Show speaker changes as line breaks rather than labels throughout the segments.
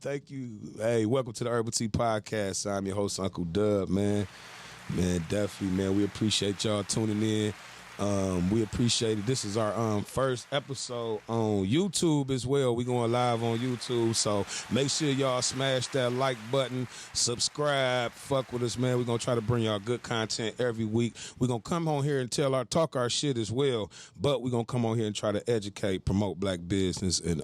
Thank you. Hey, welcome to the Urbal Tea Podcast. I'm your host, Uncle Dub, man. Man, definitely, man. We appreciate y'all tuning in. We appreciate it. This is our first episode on YouTube as well. We going live on YouTube, so make sure y'all smash that like button, subscribe, fuck with us, man. We're gonna try to bring y'all good content every week. We're gonna come on here and talk our shit as well, but we're gonna come on here and try to educate, promote black business, and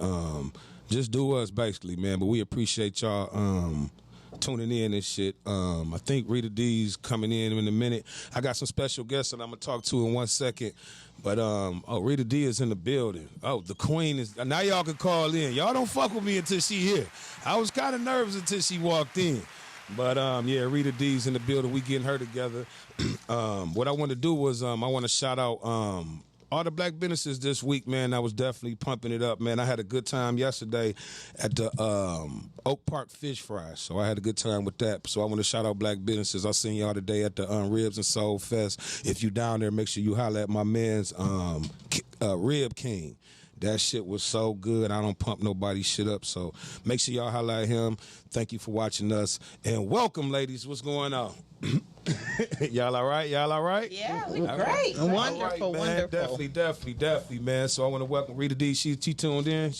just do us basically, man. But we appreciate y'all tuning in and shit. I think Rita D's coming in a minute. I got some special guests that I'm gonna talk to in 1 second. But Rita D is in the building. Oh, the queen is now. Y'all can call in. Y'all don't fuck with me until she here. I was kind of nervous until she walked in. But yeah, Rita D's in the building. We getting her together. What I want to do was I want to shout out all the black businesses this week, man. I was definitely pumping it up, man. I had a good time yesterday at the Oak Park Fish Fry, so I had a good time with that. So I want to shout out black businesses. I seen y'all today at the Ribs and Soul Fest. If you down there, make sure you holler at my man's Rib King. That shit was so good. I don't pump nobody's shit up, so make sure y'all holler at him. Thank you for watching us, and welcome, ladies. What's going on? Y'all all right? Y'all all right?
Yeah, we great.
Right.
Wonderful,
right,
wonderful.
Definitely, man. So I want to welcome Rita D. She tuned in.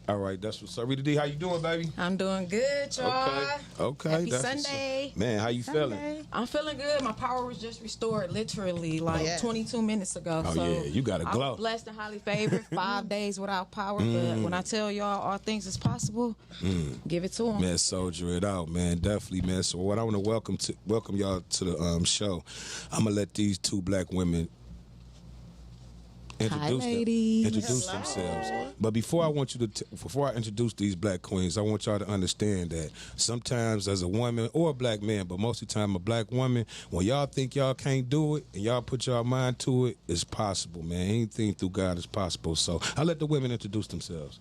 All right, that's what's up. Rita D, how you doing, baby?
I'm doing good, y'all.
Okay.
Happy
that's
Sunday.
Man, how you feeling?
I'm feeling good. My power was just restored literally like 22 minutes ago.
Oh,
so
yeah, you got a glow.
I'm blessed and highly favored. 5 days without power. But when I tell y'all all things is possible, give it to them.
Man, soldier it out, man. Definitely, man. So what I want to welcome y'all to the show. I'm going to let these two black women introduce themselves. But before I introduce these black queens, I want y'all to understand that sometimes as a woman or a black man, but most of the time a black woman, when y'all think y'all can't do it and y'all put y'all mind to it, it's possible, man. Anything through God is possible. So I'll let the women introduce themselves.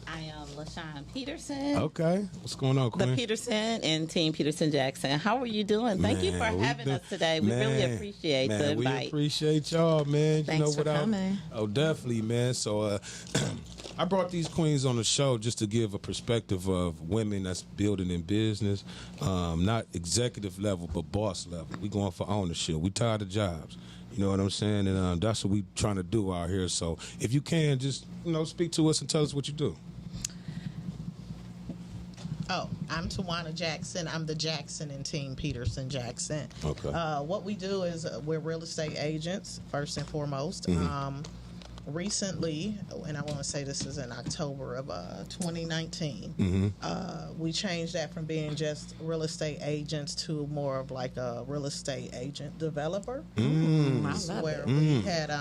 I am LaShawn Peterson.
Okay. What's going on, Queen?
The Peterson and Team Peterson Jackson. How are you doing? Thank you for having us today. We really appreciate the invite.
We appreciate y'all, man.
Thanks for coming.
Oh, definitely, man. So I brought these queens on the show just to give a perspective of women that's building in business, not executive level, but boss level. We going for ownership. We tired of jobs. You know what I'm saying? And that's what we trying to do out here. So if you can, just, speak to us and tell us what you do.
Oh, I'm Tawana Jackson. I'm the Jackson and Team Peterson Jackson.
Okay.
What we do is we're real estate agents, first and foremost. Recently, and I want to say this is in October of 2019, we changed that from being just real estate agents to more of like a real estate agent developer.
I love
where
it.
we had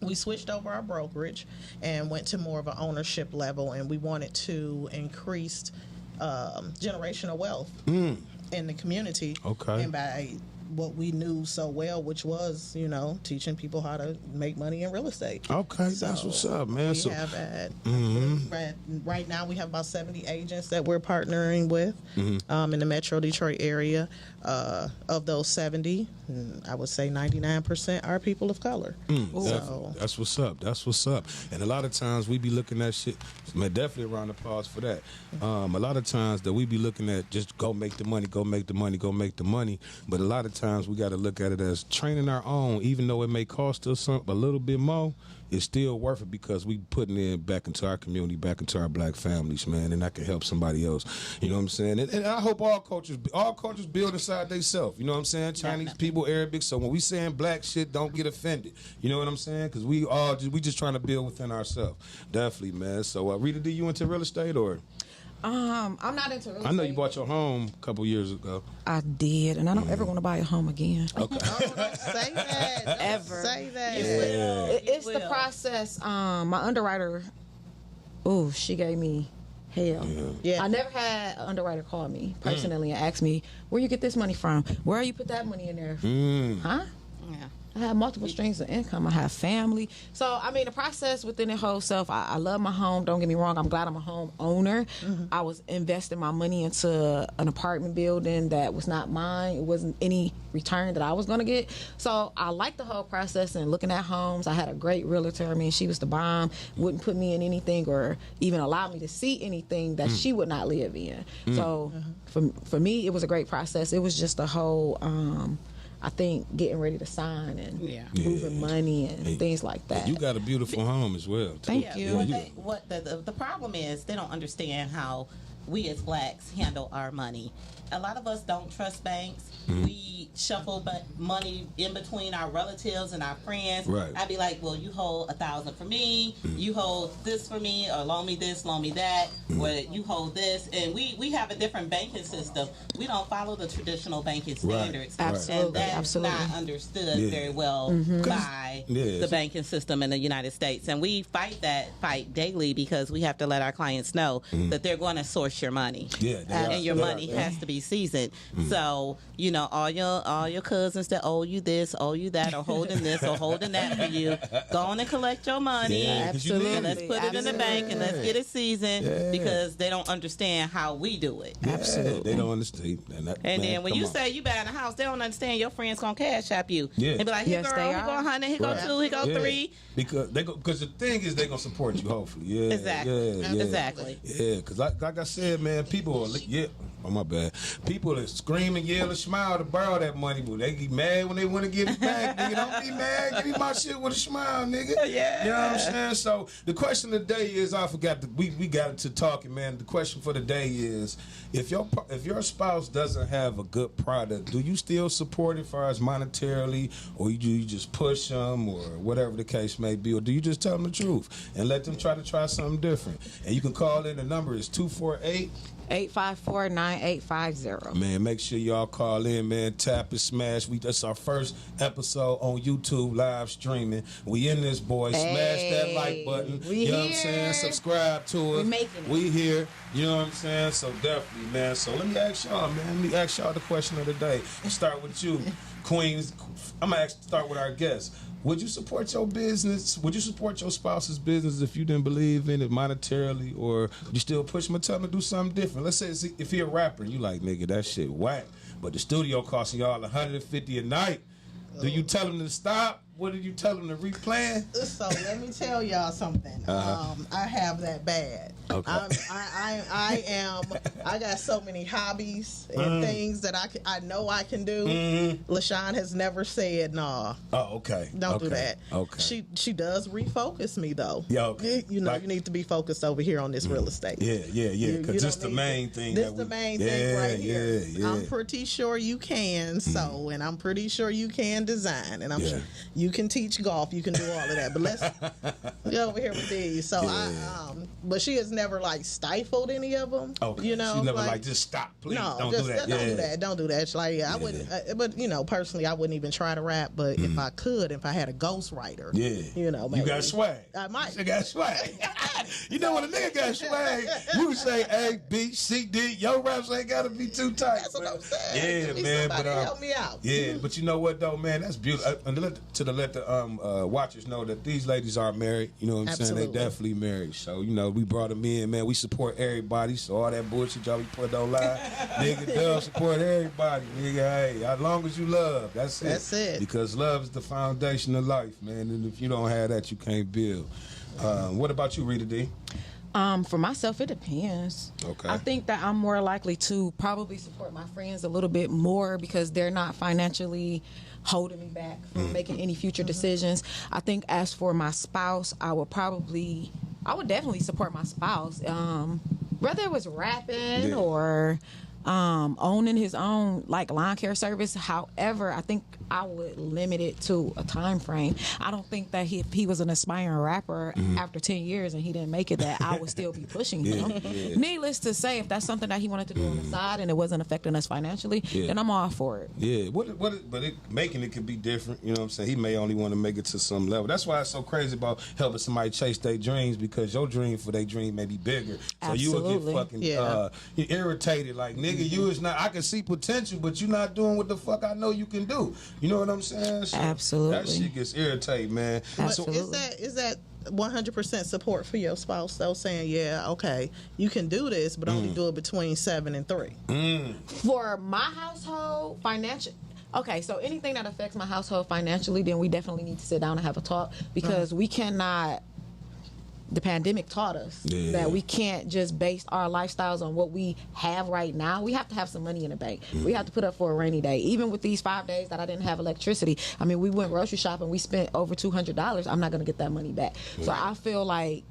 we switched over our brokerage and went to more of an ownership level, and we wanted to increase generational wealth in the community.
Okay.
And by what we knew so well, which was, teaching people how to make money in real estate.
Okay, that's what's up, man.
We have right now we have about 70 agents that we're partnering with in the Metro Detroit area. Of those 70, I would say 99% are people of color.
That's what's up. That's what's up. And a lot of times we be looking at shit. Man, definitely a round of applause for that. A lot of times that we be looking at just go make the money, go make the money, go make the money. But a lot of times we got to look at it as training our own, even though it may cost us a little bit more. It's still worth it because we putting in back into our community, back into our black families, man, and that can help somebody else. You know what I'm saying? And I hope all cultures build inside themselves. You know what I'm saying? Chinese people, Arabic. So when we saying black shit, don't get offended. You know what I'm saying? Because we just trying to build within ourselves. Definitely, man. So Rita, do you into real estate or?
I'm not into real estate.
I know you bought your home a couple years ago.
I did, and I don't ever want to buy a home again.
Okay.
Oh, don't say that. Don't
Ever.
say that.
Yeah.
It's the process. My underwriter, she gave me hell.
Yeah.
I never had an underwriter call me personally and ask me, where you get this money from? Where you put that money in there? Huh?
Yeah.
I have multiple streams of income. I have family. So, I mean, the process within the whole self, I love my home. Don't get me wrong. I'm glad I'm a home owner. I was investing my money into an apartment building that was not mine. It wasn't any return that I was going to get. So I liked the whole process and looking at homes. I had a great realtor. I mean, she was the bomb. Wouldn't put me in anything or even allow me to see anything that she would not live in. So for me, it was a great process. It was just the whole... I think getting ready to sign and moving money and things like that.
You got a beautiful home as well. Too.
Thank you.
What the problem is, they don't understand how we as blacks handle our money. A lot of us don't trust banks. We shuffle money in between our relatives and our friends.
Right.
I'd be like, well, you hold $1,000 for me, you hold this for me, or loan me this, loan me that, or you hold this. And we have a different banking system. We don't follow the traditional banking standards.
Right. Absolutely.
And that's
Absolutely.
not understood very well by the banking system in the United States. And we fight daily because we have to let our clients know that they're going to source your money.
Yeah,
and your money has to be seasoned. So, you know, all your cousins that owe you this, owe you that, or holding this or holding that for you, go on and collect your money.
Yeah,
Absolutely.
And let's put it in the bank and let's get it seasoned because they don't understand how we do it.
Yeah,
Absolutely.
they don't understand. And
Then when you say you buying a house, they don't understand your friends gonna cash app you.
Yeah.
They be like, here
Yes,
girl,
they
here go
are.
100, here go 2, here go 3.
Because the thing is they gonna support you. Hopefully, yeah.
Exactly.
Yeah,
Exactly.
Yeah, because like I said, man, people are oh my bad. People that scream and yell and smile to borrow that money, but they get mad when they want to give it back. Nigga, don't be mad. Give me my shit with a smile, nigga.
Yeah.
You know what I'm saying? So the question of the day is, I forgot we got into talking, man. The question for the day is, if your spouse doesn't have a good product, do you still support it as far as monetarily, or do you just push them, or whatever the case may be, or do you just tell them the truth and let them try something different? And you can call in. The number is 248.
854-9850.
Man, make sure y'all call in, man. Tap and smash. That's our first episode on YouTube live streaming. We in this, boy. Smash that like button.
We
you know
here.
what I'm saying? Subscribe to us.
We making it.
We here. You know what I'm saying? So definitely, man. So let me ask y'all, man. Let me ask y'all the question of the day. I'll start with you, Queens. I'm gonna start with our guests. Would you support your business? Would you support your spouse's business if you didn't believe in it monetarily, or would you still push him and tell him to do something different? Let's say if he a rapper and you like, nigga, that shit whack, but the studio costing y'all $150 a night. Do you tell him to stop? What did you tell him to replan?
So let me tell y'all something. I have that bad.
Okay.
I got so many hobbies and things that I know I can do. LaShawn has never said nah.
Oh, okay.
Don't do that.
Okay.
She does refocus me though.
Yeah, okay.
You know,
Like-
you need to be focused over here on this real estate.
Yeah. Because this the main thing.
This the main thing right here.
Yeah.
I'm pretty sure you can sew, and I'm pretty sure you can design, and I'm sure you can teach golf. You can do all of that. But let's go over here with these. So but she has never like stifled any of them.
Okay.
You know,
she never like just stop, please.
No,
don't
just
do that.
Don't do that. It's like I wouldn't. But you know, personally, I wouldn't even try to rap. But if I could, if I had a ghostwriter, you know, maybe.
You got swag.
I might.
You got swag. You know when a nigga got swag, you can say A, B, C, D. Your raps ain't gotta be too tight.
That's what I'm saying.
Yeah,
Give me
man.
somebody
But
help me out.
Yeah, but you know what though, man? That's beautiful. And let the watchers know that these ladies are married. You know what I'm saying?
Absolutely.
They definitely married. So you know, we brought them in, man. We support everybody. So all that bullshit y'all be put on live, nigga, they'll support everybody, nigga. Hey, as long as you love, that's it.
That's it.
Because love is the foundation of life, man. And if you don't have that, you can't build. What about you, Rita D?
For myself, it depends.
Okay.
I think that I'm more likely to probably support my friends a little bit more because they're not financially holding me back from making any future decisions. I think as for my spouse, I would definitely support my spouse. Whether it was rapping or owning his own like lawn care service. However, I think I would limit it to a time frame. I don't think that if he was an aspiring rapper after 10 years and he didn't make it, that I would still be pushing him. Needless to say, if that's something that he wanted to do on the side and it wasn't affecting us financially, then I'm all for it.
Yeah, making it could be different. You know what I'm saying? He may only want to make it to some level. That's why it's so crazy about helping somebody chase their dreams, because your dream for their dream may be bigger. So you will get fucking irritated. Like, nigga, you is not. I can see potential, but you're not doing what the fuck I know you can do. You know what I'm saying? So
Absolutely.
That shit gets irritating, man.
Absolutely.
Is that 100% support for your spouse though, saying, yeah, okay, you can do this, but only do it between 7 and 3?
For my household, financial. Okay, so anything that affects my household financially, then we definitely need to sit down and have a talk, because we cannot. The pandemic taught us that we can't just base our lifestyles on what we have right now. We have to have some money in the bank. We have to put up for a rainy day. Even with these 5 days that I didn't have electricity, I mean, we went grocery shopping, we spent over $200. I'm not going to get that money back. So I feel like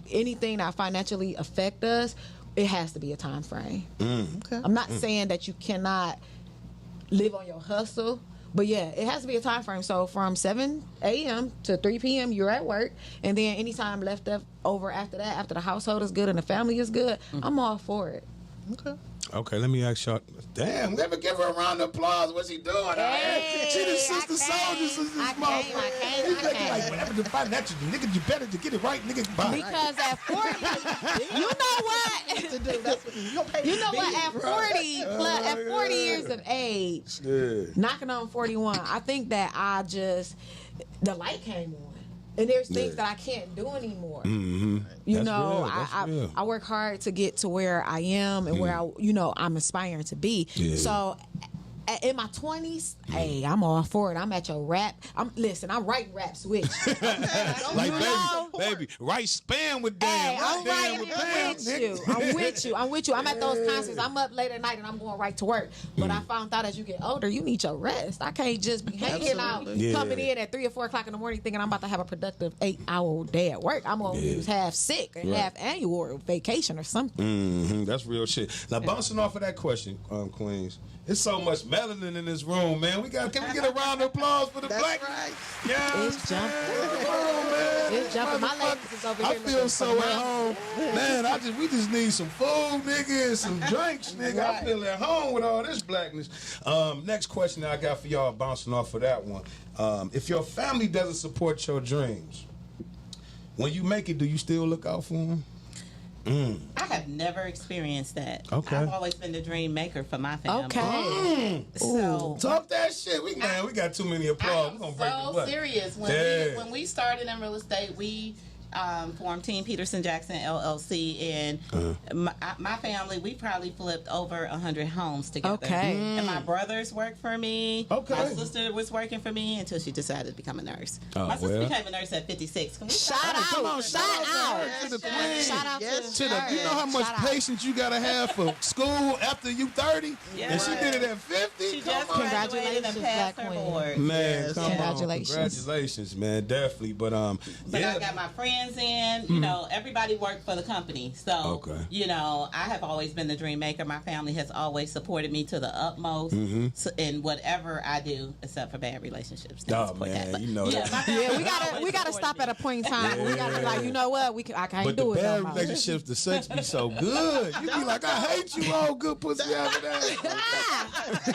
anything that financially affect us, it has to be a time frame.
Okay.
I'm not saying that you cannot live on your hustle, but yeah, it has to be a time frame. So from 7 a.m. to 3 p.m. you're at work, and then any time left over after that, after the household is good and the family is good, I'm all for it.
Okay, let me ask y'all. Damn, let me give her a round of applause. What's he doing?
Hey,
She the sister soldier, sister
I came.
Like, whatever the financial, nigga, you better to get it right, nigga. Bye.
Because at 40, you know what? You know what? At 40 years of age, knocking on 41, I think that the light came on. And there's things that I can't do anymore. You
That's
know,
real.
I work hard to get to where I am and where I'm aspiring to be. So in my 20s, hey, I'm all for it. I'm at your rap. I'm writing rap switch.
Like, baby, right spam with damn.
Hey, I'm
damn
right
Pam,
with you. I'm with you. I'm at those concerts. I'm up late at night and I'm going right to work. But I found out as you get older, you need your rest. I can't just be hanging out, coming in at 3 or 4 o'clock in the morning thinking I'm about to have a productive 8-hour day at work. I'm going to use half sick and half annual or vacation or something.
That's real shit. Now, bouncing off of that question, Queens, it's so much melanin in this room, man. Can we get a round of applause for the black?
Right.
Yeah,
It's jumping.
man.
It's jumping. My ladies is over
I
here
feel
looking
so at
phenomenal.
home, man. We just need some food, nigga, and some drinks, nigga. I feel at home with all this blackness. Next question that I got for y'all, bouncing off of that one. If your family doesn't support your dreams, when you make it, do you still look out for them?
I have never experienced that.
Okay.
I've always been the dream maker for my family.
Okay.
So
Talk that shit. We got too many applause. We're gonna break the
so
butt.
serious. When we started in real estate, we formed Team Peterson Jackson LLC, and my family, we probably flipped over 100 homes together.
Okay.
And my brothers worked for me.
Okay.
My sister was working for me until she decided to become a nurse.
Oh,
My sister
well.
became a nurse at 56. Can we
Shout
Come on,
out.
shout out to the queen.
Shout out
To the, you know how much
Shout out.
patience you gotta have for school after you 30,
Yeah.
and she did it at 50.
She
Come
just
on.
graduated and passed her
Black queen.
board.
Man,
Yes.
come
Congratulations.
on. Congratulations, man. Definitely. But
But I got my friends in. You know, everybody worked for the company. So, you know, I have always been the dream maker. My family has always supported me to the utmost in whatever I do, except for bad relationships. They
Oh,
support
man,
that. But,
you know that.
my family
Yeah,
always
we gotta
supported
stop
me.
at a point in time. Where we gotta be like, you know what? I can't
But
do
the
it no
bad
more.
relationships, the sex be so good. You be like, I hate you, all good pussy after that.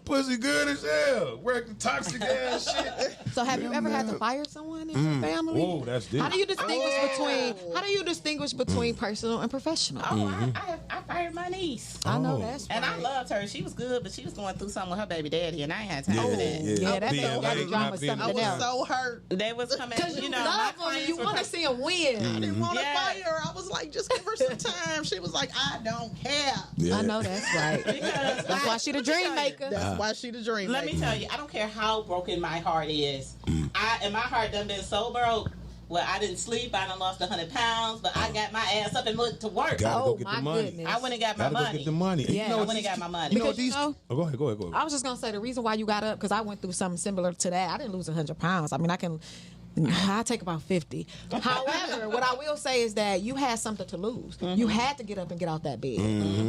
Pussy good as hell. Work the toxic ass shit.
So have you ever had to fire someone in your family?
Whoa, that's deep.
How do you distinguish between personal and professional?
Oh, I fired my niece.
I know
Oh.
that's right.
And I loved her. She was good, but she was going through something with her baby daddy, and I ain't had time for that.
Yeah, that
Being
baby daddy
late,
drama
not
is
being
something
I
late.
was so hurt.
They was coming,
Because you
know, my
love them and
clients
you
were
want to see them win.
I didn't want to
Yeah.
fire her. I was like, just give her some time. She was like, I don't care.
Yeah.
I know that's right.
Because
That's why she the dream maker.
That's why she the dream
Let
maker.
me tell you, I don't care how broken my heart is. And my heart done been so broke. Well, I didn't sleep. I done lost 100 pounds, but I got my ass up and went to work.
Gotta go
Oh,
get
my
the money.
goodness.
I went and got my
Gotta go
money.
get the money. And
Yeah.
you know
I
what
went and
these-
got my money.
You know
Because,
these.
you know,
Oh, go ahead.
I was just gonna say the reason why you got up, because I went through something similar to that. I didn't lose 100 pounds. I mean, I take about 50. However, what I will say is that you had something to lose. You had to get up and get out that bed.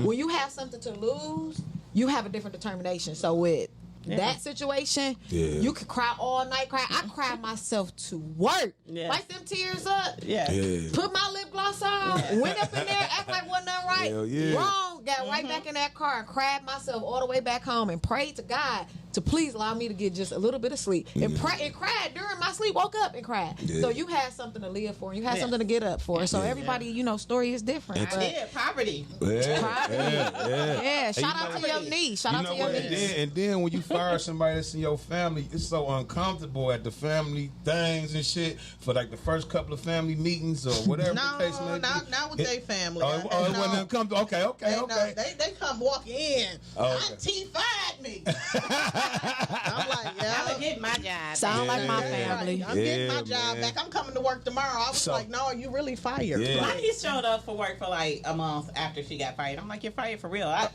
When you have something to lose, you have a different determination. So with that situation, you could cry all night. I cried myself to work.
Yes.
Wipe them tears up.
Yeah.
Put my lip gloss on. Went up in there, act like wasn't nothing right.
Hell yeah.
Wrong. Got right back in that car and cried myself all the way back home and prayed to God to please allow me to get just a little bit of sleep. And cried during my sleep, woke up and cried.
Yeah.
So you had something to live for. You had something to get up for. So everybody, story is different.
I did poverty.
Yeah. Shout out to your niece. Shout out to your niece.
And then when you fire somebody that's in your family, it's so uncomfortable at the family things and shit for like the first couple of family meetings or whatever the case may be.
Not with their family.
It wasn't them come. Okay.
They come walk in. Auntie fired me. I'm like,
I'm gonna get my job.
Sound like my family.
I'm getting my job back. I'm coming to work tomorrow. I was like, no, you really fired.
Yeah.
My niece showed up for work for like a month after she got fired. I'm like, you're fired for real. Her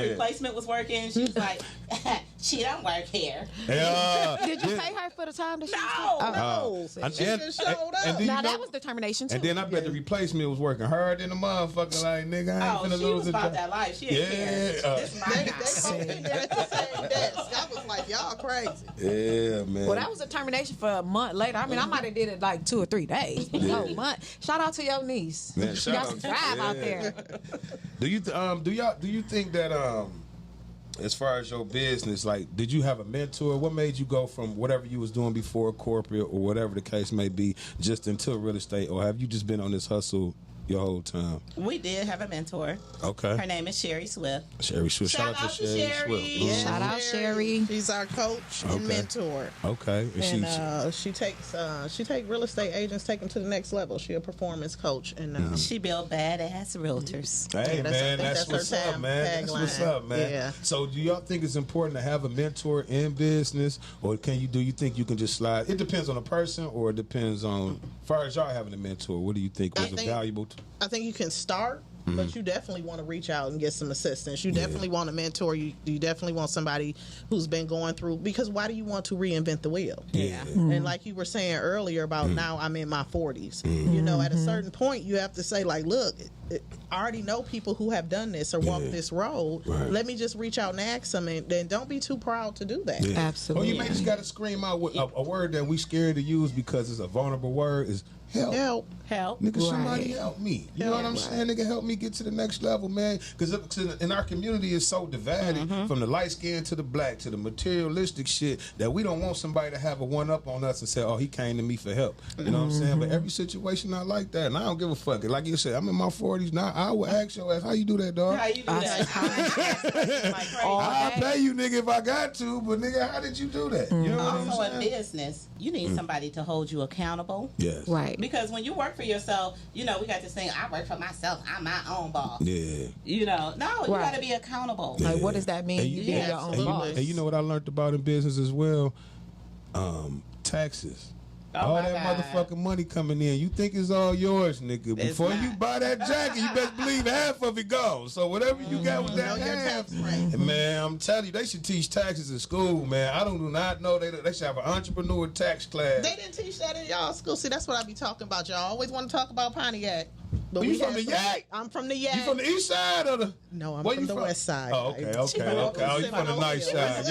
replacement was working. She was like, she don't work here.
Did you pay her for the time that she was?
No. She just showed up.
Now that was determination too.
And then I bet the replacement was working hard in the motherfucker. Like, nigga, I ain't finna
she
lose
was
a
about
job.
that life. She didn't care. This is my
They
house.
both in there at the same desk. I was like, y'all crazy.
Yeah, man.
Well, that was a termination for a month later. I mean, I might have did it like 2 or 3 days. But no month. Shout out to your niece.
Man,
She got some drive out there.
Do you think that as far as your business, like, did you have a mentor? What made you go from whatever you was doing before corporate or whatever the case may be just into real estate, or have you just been on this hustle your whole time?
We did have a mentor.
Okay.
Her name is Sherry Swift.
Sherry Swift. Shout out to Sherry Swift.
Yeah,
Shout out Sherry.
She's our coach and mentor.
Okay.
And she takes real estate agents, take them to the next level. She's a performance coach, and
She built badass realtors.
Hey,
Yeah,
man,
that's
that's what's
her
up, man. That's what's up, man.
Yeah.
So, do y'all think it's important to have a mentor in business, or do you think you can just slide? It depends on the person, or it depends on, as far as y'all having a mentor, what do you think was valuable?
I think you can start, but you definitely want to reach out and get some assistance. You definitely want a mentor. You definitely want somebody who's been going through, because why do you want to reinvent the wheel?
Yeah.
And like you were saying earlier about now I'm in my 40s. You know, at a certain point you have to say, like, look, I already know people who have done this or walked this road.
Right.
Let me just reach out and ask them, and then don't be too proud to do that.
Yeah.
Absolutely.
Or you may just got to scream out a word that we scared to use because it's a vulnerable word is help.
Help.
Nigga,
Right.
somebody help me. You know what I'm saying? Nigga, help me get to the next level, man. Because in our community, it's so divided from the light skin to the black to the materialistic shit that we don't want somebody to have a one-up on us and say, oh, he came to me for help. You know what I'm saying? But every situation not like that. And I don't give a fuck. Like you said, I'm in my 40s now. I would ask your ass, how you do that, dog?
How you do that?
I'll pay you, nigga, if I got to. But, nigga, how did you do that? You know what
Also,
I'm
in
saying?
business, you need somebody to hold you accountable.
Yes.
Right.
Because when you work for yourself, we got this thing, I work for myself, I'm my own boss.
Yeah.
You got
Right.
to be accountable.
Like, what does that mean?
And
You be your own boss.
And you know what I learned about in business as well? Taxes. All
my
that
God.
motherfucking money coming in. You think it's all yours, nigga.
It's
Before
not.
you buy that jacket, you best believe half of it goes. So whatever you got with that
Know your
half,
tax rate.
man, I'm telling you, they should teach taxes in school, man. I do not know. They should have an entrepreneur tax class.
They didn't teach that in y'all school. See, that's what I be talking about. Y'all always want to talk about Pontiac. But
You
we
from
had
the
some-
Yak?
I'm from the Yak.
You from the east side or the?
No, I'm
Where
from
you
the west side.
Oh, okay. Oh, you from the nice
Yeah.
side?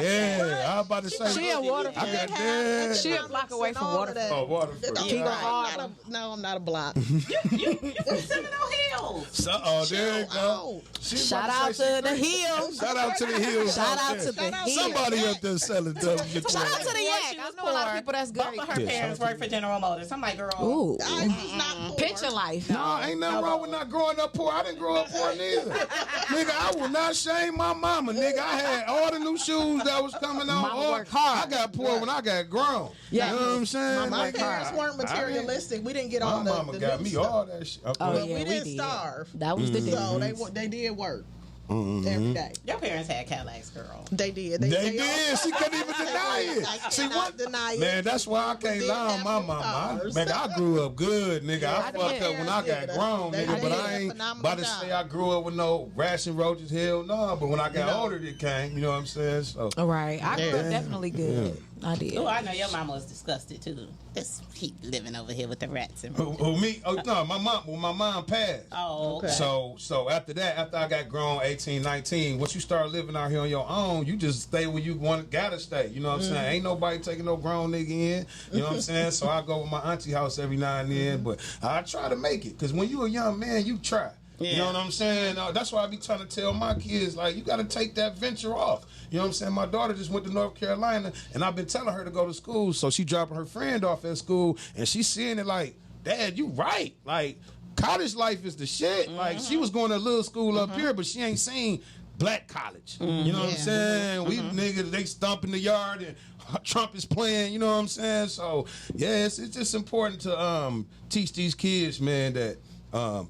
Yeah, yeah. I was about to say.
She in Waterford.
I got that.
She a block away from Waterford.
Oh, Waterford.
He go hard.
No, I'm not a block.
You from Seminole Hills.
So, there you go. She
Shout
about
out
to say
to the
she-
hills.
Shout out to the hills.
Shout
out
out
there.
to the hills.
Somebody up there selling stuff.
Shout out to the Yak.
She
I
was
know a lot of
poor.
people that's good.
Both of her
Yeah,
parents work for General Motors. I'm like, girl.
Ooh.
I was not poor.
Pension life.
No, ain't nothing wrong with not growing up poor. I didn't grow up poor neither. Nigga, I will not shame my mama. Nigga, I had all the new shoes that was coming out.
Mama worked hard.
I got poor when I got grown.
Yeah.
You know what I'm saying?
My
Like,
parents weren't
I didn't-
materialistic. We didn't get
My
all the
mama got
new
me
stuff.
all that shit.
Oh,
But
yeah,
we didn't
did.
starve.
That was the
So
difference.
they did work
Mm-hmm.
every day.
Your parents had Cadillacs, girl.
They did.
They
all-
did. She couldn't even deny
I
it. See
cannot
what?
deny it.
Man, that's why I can't
Didn't
lie on
have
my
new
mama.
cars.
Nigga, I grew up good, nigga. I
I
fucked
did.
up when I got
Yeah,
grown,
they
nigga. But
did.
I ain't
Phenomenal
about to
job.
say I grew up with no ration roaches. Hell no. But when I got older, it came. You know what I'm saying? So.
All right. I grew up
Yeah.
definitely good. I did.
Oh, I know your mama was disgusted too. Just keep living over here with the rats and
Who me? Oh no, my mom. Well, my mom passed.
Oh, okay.
So after that, after I got grown, 18, 19, once you start living out here on your own, you just stay where you gotta stay. You know what I'm saying? Ain't nobody taking no grown nigga in. You know what I'm saying? So I go to my auntie house every now and then, but I try to make it. Cause when you a young man, you try. You know what I'm saying? That's why I be trying to tell my kids, like, you got to take that venture off. You know what I'm saying? My daughter just went to North Carolina, and I've been telling her to go to school, so she dropping her friend off at school, and she's seeing it like, Dad, you right. Like, college life is the shit. Like, she was going to a little school up here, but she ain't seen black college. You know what I'm saying? We niggas, they stomp in the yard, and Trump is playing, you know what I'm saying? So, yeah, it's just important to teach these kids, man, that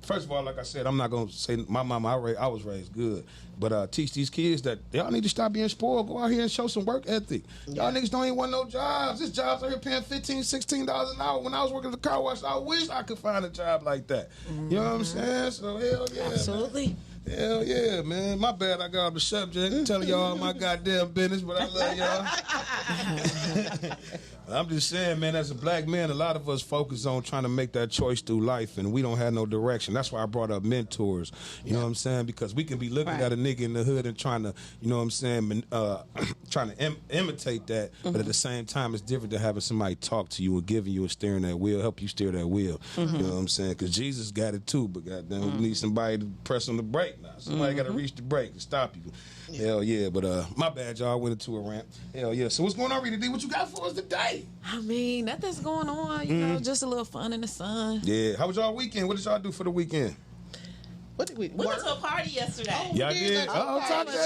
first of all, like I said, I'm not going to say my mama, I was raised good, but teach these kids that y'all need to stop being spoiled. Go out here and show some work ethic. Y'all niggas don't even want no jobs. This jobs out here paying $15, $16 an hour. When I was working at the car wash, I wish I could find a job like that. You know what I'm saying? So, hell yeah.
Absolutely.
Man. Hell yeah, man. My bad I got off the subject telling y'all my goddamn business, but I love y'all. I'm just saying, man, as a black man, a lot of us focus on trying to make that choice through life, and we don't have no direction. That's why I brought up mentors. You know what I'm saying? Because we can be looking at a nigga in the hood and trying to, you know what I'm saying, trying to imitate that, but at the same time, it's different than having somebody talk to you and giving you a steering that wheel, help you steer that wheel. You know what I'm saying? Because Jesus got it too, but goddamn, we need somebody to press on the brake now. Somebody got to reach the brake and stop you. Hell yeah, but my bad, y'all. I went into a rant. Hell yeah. So what's going on, Rita D? What you got for us today?
I mean, nothing's going on. You know, just a little fun in the sun.
Yeah. How was y'all weekend? What did y'all do for the weekend?
What did we
We went to a party yesterday.
Y'all did? Oh, talk that
So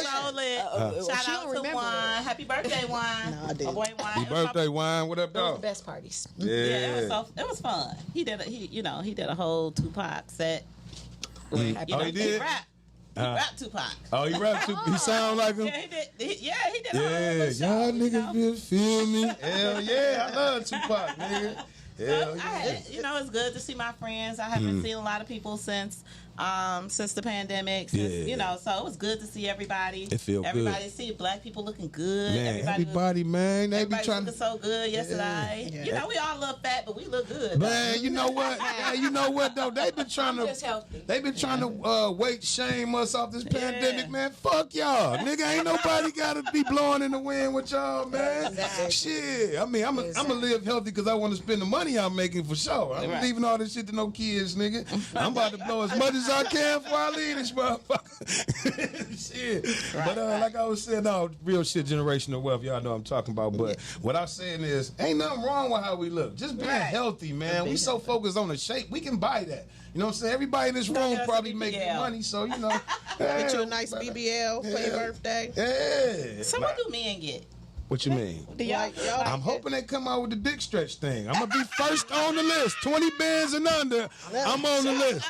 shit.
shout out to Juan. Happy birthday, Juan.
No, I didn't.
My boy Juan.
Happy birthday, Wine. What up,
Those are the
dog?
best parties.
Yeah.
It was fun. He did a whole Tupac set.
Oh, he did?
He rapped Tupac.
Oh, he rap too. He sound like him.
Yeah, he did. He did a
Yeah,
whole show,
y'all
you know?
niggas feel me. Hell yeah, I love Tupac, nigga. Hell yeah.
It's good to see my friends. I haven't seen a lot of people since the pandemic. So it was good to see everybody.
It feel good.
Everybody see black people looking good.
Man, everybody, man, they be
Everybody
trying
looking so good yesterday.
Yeah.
You know, we all look fat, but we look good.
Man, you know what? Man, you know what though? They've been trying
Just healthy.
to weight shame us off this pandemic, man. Fuck y'all, nigga. Ain't nobody gotta be blowing in the wind with y'all, man.
Exactly.
Shit. I mean, I'm gonna live healthy because I want to spend the money I'm making for sure. I'm leaving all this shit to no kids, nigga. I'm about to blow as much as I can before I leave this motherfucker. Shit. But like I was saying, no, real shit, generational wealth. Y'all know what I'm talking about. But what I'm saying is, ain't nothing wrong with how we look. Just being healthy, man. We so focused on the shape, we can buy that. You know what I'm saying? Everybody in this room probably making money, so you know.
Get you a nice BBL for your birthday.
Yeah.
So what do men get?
What you mean?
Do y'all?
I'm hoping they come out with the dick stretch thing. I'm gonna be first on the list. 20 bands and under, I'm on the list.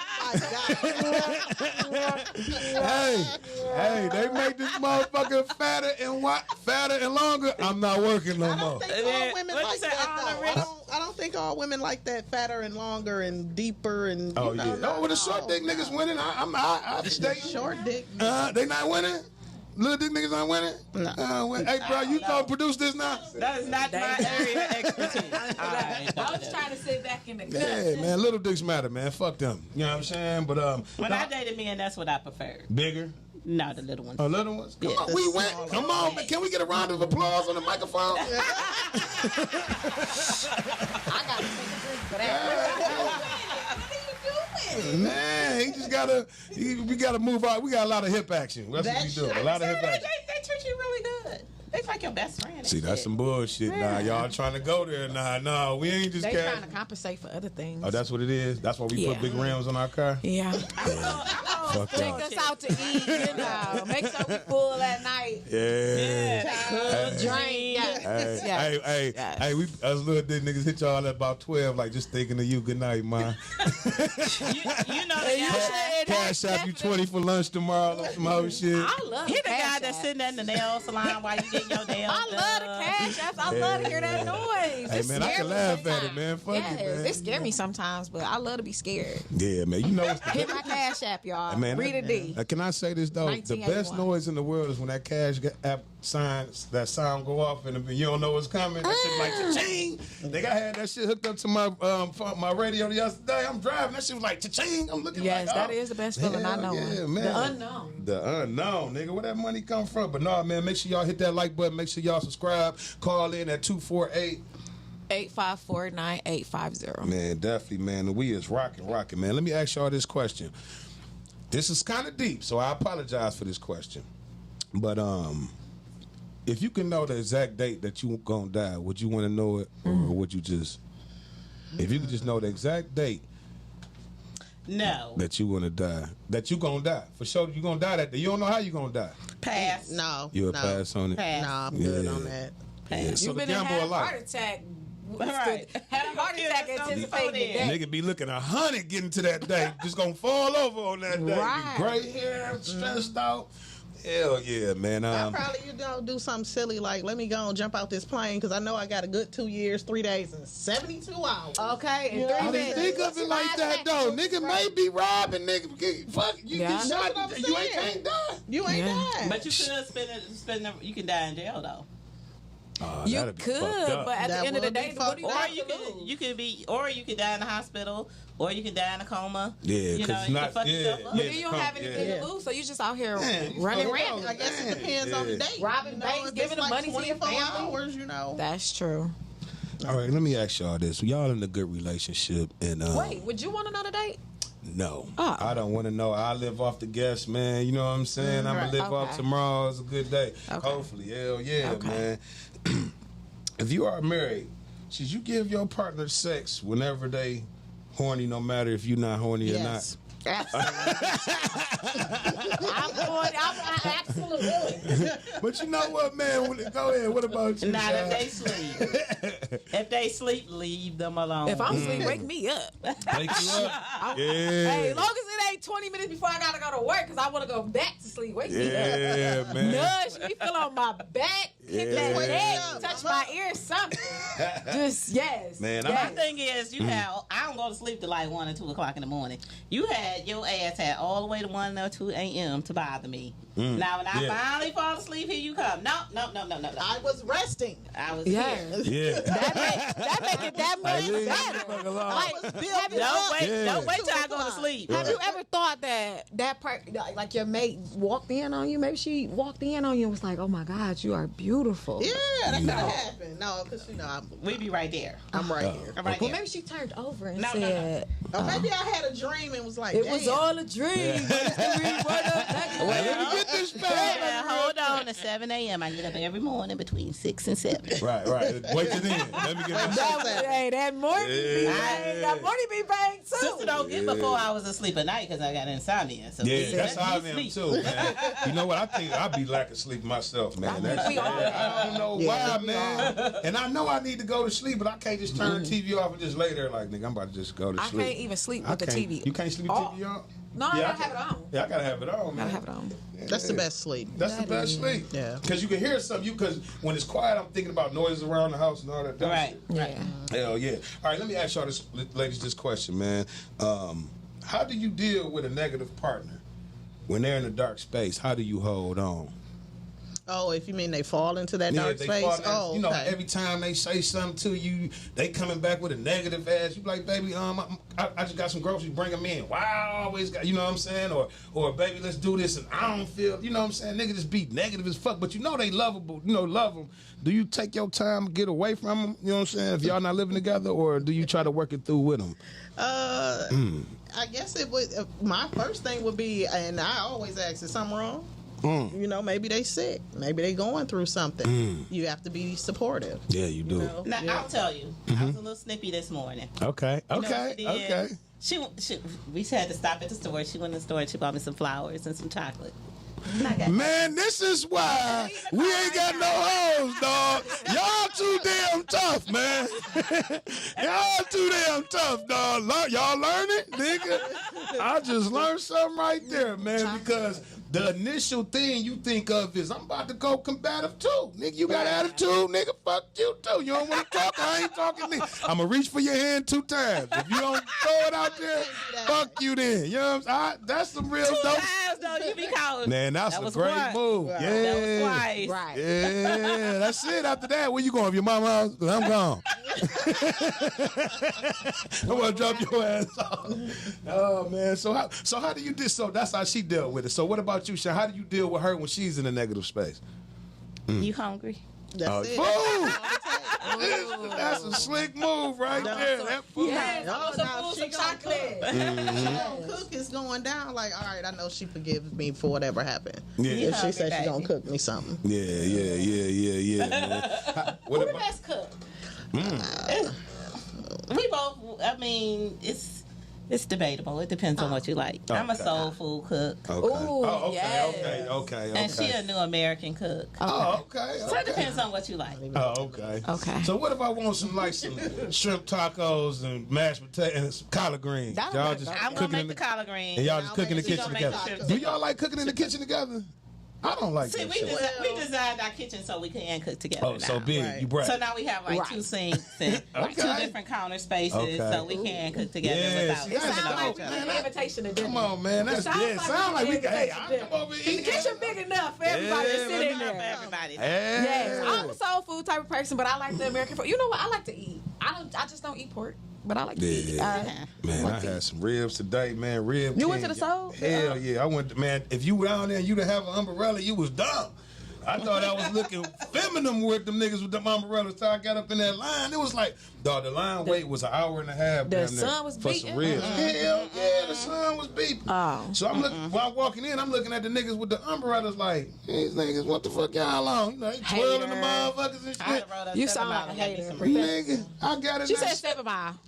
Hey, they make this motherfucker fatter and longer. I'm not working no more.
I don't think all women like that fatter and longer and deeper and.
Oh yeah. No, with the short dick niggas winning, I stay
short dick.
They not winning. Little dick niggas aren't winning? No. Hey, bro, you gonna produce this now?
That is not my area of expertise.
I was trying to sit back in the cut.
Yeah, man, little dicks matter, man. Fuck them. You know what I'm saying? But
when I dated men, that's what I preferred.
Bigger?
No, the little ones.
Oh, little ones? Come on,
the
we went.
small
Come on, man. Can we get a round of applause on the microphone?
I got to take a drink for that.
Man, he just gotta. We gotta move out. We got a lot of hip action. That's what we do. A lot of hip action.
They treat you really good. They like your best friend.
See, that's some bullshit. Nah, y'all trying to go there. Nah, we ain't just
They
cash.
trying to compensate for other things.
Oh, that's what it is. That's why we put big rims on our car.
Yeah.
Fuck
Take
y'all.
us out to eat, you know. Make sure we full at night.
Yeah.
Drink.
Hey, we us little dick niggas hit y'all at about 12, like just thinking of you. Good night, man.
You know the guy.
Cash out you 20 for lunch tomorrow or some other shit.
I love
He the guy
cash
that's
apps.
sitting at the nail salon while you getting your nails
I love the cash apps. I love to hear that noise.
Hey,
It
man, I
scare
can
me
laugh at it,
sometimes.
man. Fuck it, man.
It scare me sometimes, but I love to be scared.
Yeah, man. You know what's the
Hit my cash app, y'all.
Man,
Rita D.
Can I say this though? The best
1981.
noise in the world is when that cash app that sound go off and you don't know what's coming. That shit like cha-ching. I had that shit hooked up to my radio yesterday. I'm driving. That shit was like cha-ching. I'm looking
Yes,
like,
that is the best feeling I know.
Yeah, man.
The unknown.
The unknown, nigga. Where that money come from? But no, man. Make sure y'all hit that like button. Make sure y'all subscribe. Call in at 248.
854-9850.
Man, definitely, man. We is rocking, man. Let me ask y'all this question. this is kind of deep, so I apologize for this question. But if you can know the exact date that you gonna die, would you want to know it, or would you just? If you could just know the exact date.
No.
That you wanna die. That you gonna die. For sure you gonna die that day. You don't know how you gonna die.
Pass.
No.
You'll
no.
pass on it.
Pass.
No, I'm good on that.
Yeah, so
You've
the
been in
gamble of
a heart
life.
attack.
Right.
Had a heart attack anticipating the day.
Nigga be looking 100 getting to that day. Just gonna fall over on that day.
Right.
Gray hair, stressed out. Hell yeah, man.
I probably do something silly like let me go and jump out this plane because I know I got a good 2 years, 3 days, and 72 hours.
Okay, in 3
I didn't
minutes.
think of it like that though. Nigga may be robbing, nigga. Fuck, you
Yeah.
get shot.
That's what I'm
You ain't
saying.
can't die.
You ain't dying.
But you could you can die in jail though.
You
That'd be
could,
fucked up.
but at
That
the end of the
would be
day, what do you
Or
have
you
to
could
lose?
you could die in the hospital, or you could die in a coma.
Yeah,
you know,
'cause
you
not-
can fuck
yeah,
yourself up.
yeah.
You don't have anything
Yeah.
to lose, so you just out here
Man,
running
fuck
rampant.
I guess it depends on the date.
Robbing
You know,
banks,
if
giving
it's
the
like
money to your
24
family.
hours, you know.
That's true.
All right, let me ask y'all this. Y'all in a good relationship and
Wait, would you want another date?
no.
Oh.
I don't want to know. I live off the guests, man. You know what I'm saying? I'm going to live off
Okay.
tomorrow. It's a good day.
Okay.
Hopefully. Hell yeah,
Okay.
man. If you are married, should you give your partner sex whenever they horny, no matter if you're not horny
Yes.
Absolutely. Absolutely.
or not? But you know what, man? Go ahead. What about you,
Not if
Sean?
they sleep. If they sleep, leave them alone.
If I'm asleep, wake me up.
Wake you up?
Hey,
Yeah.
as long as it ain't 20 minutes before I gotta go to work, because I want to go back to sleep. Wake me up.
Yeah, man.
Nudge me, feel on my back, hit that
Yeah.
neck, touch my ear, something. Just yes.
Man,
yes.
My thing is, you have. I don't go to sleep till like 1 or 2 o'clock in the morning. You had your ass had all the way to 1 or 2 a.m. to bother me. Now when I
Yeah.
finally fall asleep, here you come. No.
I was resting.
I was
Yeah.
here.
Yeah.
that make it that much
Leave me the
better.
fuck alone.
Like, have you
Don't wait till I go to
o'clock.
sleep.
Have you ever thought that part, like your mate walked in on you? Maybe she walked in on you and was like, "Oh my God, you are beautiful."
Yeah, that could have happened. No, because you know
We be right there.
I'm right here.
I'm right
Well,
there.
maybe she turned over and
No.
said,
Or maybe I had a dream and was like,
"It was
damn.
all a dream." But it's the real word of
Let me get this back.
Yeah, hold on. At 7 a.m. I get up every morning between 6 and 7.
Right. Wait till then. Let me get this.
that morning be
Yeah.
bang. That morning be bang too.
Sister don't get before I was asleep at night because I got insomnia. So
Yeah, that's how I
let me
am
sleep.
too, man. You know what? I think I be lacking sleep myself, man.
I think
That's-
we all
I don't know
Yeah.
why, man. And I know I need to go to sleep, but I can't just turn the TV off and just lay there like, nigga, I'm about to just go to
I
sleep.
can't even sleep
I
with the
can't-
TV.
You can't sleep with TV on?
No, I
Yeah,
gotta have it on.
Yeah, I gotta have it on, man.
Gotta have it on.
That's the best sleep.
That's the best sleep.
Yeah.
Because you can hear something. Because when it's quiet, I'm thinking about noises around the house and all that. dumb
Right.
shit.
Yeah.
Hell yeah. All right, let me ask y'all this, ladies, this question, man. How do you deal with a negative partner when they're in a dark space? How do you hold on?
Oh, if you mean they fall into that dark
they
space?
fall down-
Oh,
you know,
okay.
every time they say something to you, they coming back with a negative ass. You be like, baby, I just got some groceries, bring them in. Wow, I always got, you know what I'm saying? Or baby, let's do this, and I don't feel, you know what I'm saying? Nigga just be negative as fuck, but you know they lovable, love them. Do you take your time to get away from them? You know what I'm saying? If y'all not living together, or do you try to work it through with them?
I guess it would. My first thing would be, and I always ask, is something wrong? You know, maybe they sick. Maybe they going through something. You have to be supportive.
Yeah, you do.
You know?
Now,
Yeah.
I'll tell you. I was a little snippy this morning.
Okay,
You know what
okay,
she did?
okay.
We had to stop at the store. She went in the store and she bought me some flowers and some chocolate.
Man, this is why we ain't got no hoes, dog. Y'all too damn tough, man. Y'all too damn tough, dog. Y'all learn it, nigga? I just learned something right there, man, because the initial thing you think of is, I'm about to go combative too. Nigga, you got attitude, nigga, fuck you too. You don't want to talk, I ain't talking to me. I'm going to reach for your hand 2 times. If you don't throw it out there, fuck you then. You know what I'm saying? That's some real
2
dope.
times though, you be calling.
Man, that's
That
a
was
great
one.
move.
Right.
Yeah.
That was twice.
Right.
Yeah, that's it. After that, where you going? Your mama house? I'm gone. I'm gonna drop your ass off. Oh man. So how do you do? So that's how she dealt with it. So what about you, Sean? How do you deal with her when she's in a negative space?
You hungry?
That's it.
Food. That's a slick move right there. That food.
Yes,
Oh,
some
now
food,
she
some
gonna
chocolate.
She gonna cook. It's going down. Like, all right, I know she forgives me for whatever happened.
Yeah.
If she said she
baby.
gonna cook me something.
Yeah, man.
Who the best cook? We both. I mean, it's debatable. It depends on what you like. I'm a
Okay.
soul food cook,
Okay.
Ooh,
Okay,
yes.
okay.
and she a new American cook.
Oh, okay.
So it depends on what you like.
Oh, okay.
Okay.
So what if I want some shrimp tacos and mashed potatoes and some collard greens?
That
Y'all
would
just
be
I'm
cooking
gonna
in
make the collard greens.
and y'all just cooking in the
We
kitchen
gonna make
together.
tacos.
Do y'all like cooking in the kitchen together? I don't like
See,
that
we,
shit.
we designed our kitchen so we can cook together.
Oh,
now.
so big.
Right.
You brag.
So now we have like two
Right.
sinks and
Okay.
2 different counter spaces,
Okay.
so we can cook together
Yeah,
without
see,
It
that's
sounds
dope,
like we
man.
need an invitation to dinner.
Come on, man. That's
sounds
good.
like
Sound like we
need
can.
an
Hey,
invitation
I
to
come over and
The
eat.
kitchen big enough for everybody
Yeah,
to sit
man.
in
for
there.
everybody.
Yes,
Yeah.
I'm a soul food type of person, but I like the American food. You know what? I like to eat. I just don't eat pork, but I like to eat.
Yeah. Man, I had some ribs today, man. Rib.
You went
King.
to the Soul?
Hell yeah, I went. Man, if you were down there and you didn't have an umbrella, you was dumb. I thought I was looking feminine with them niggas with them umbrellas. Till I got up in that line, it was like, dog, the line wait was an hour and a half.
The
damn near
sun was
for
beating?
some ribs. Hell yeah, the sun was beating.
Oh.
So I'm looking while I'm walking in. I'm looking at the niggas with the umbrellas like, these niggas, what the fuck y'all on? You know, they twirling the
Hater.
motherfuckers and
I
shit.
wrote up
You
7
sound
mile
like
and
a
got me
hater.
some ribs.
Nigga, I got it.
She
now.
said 7 Mile.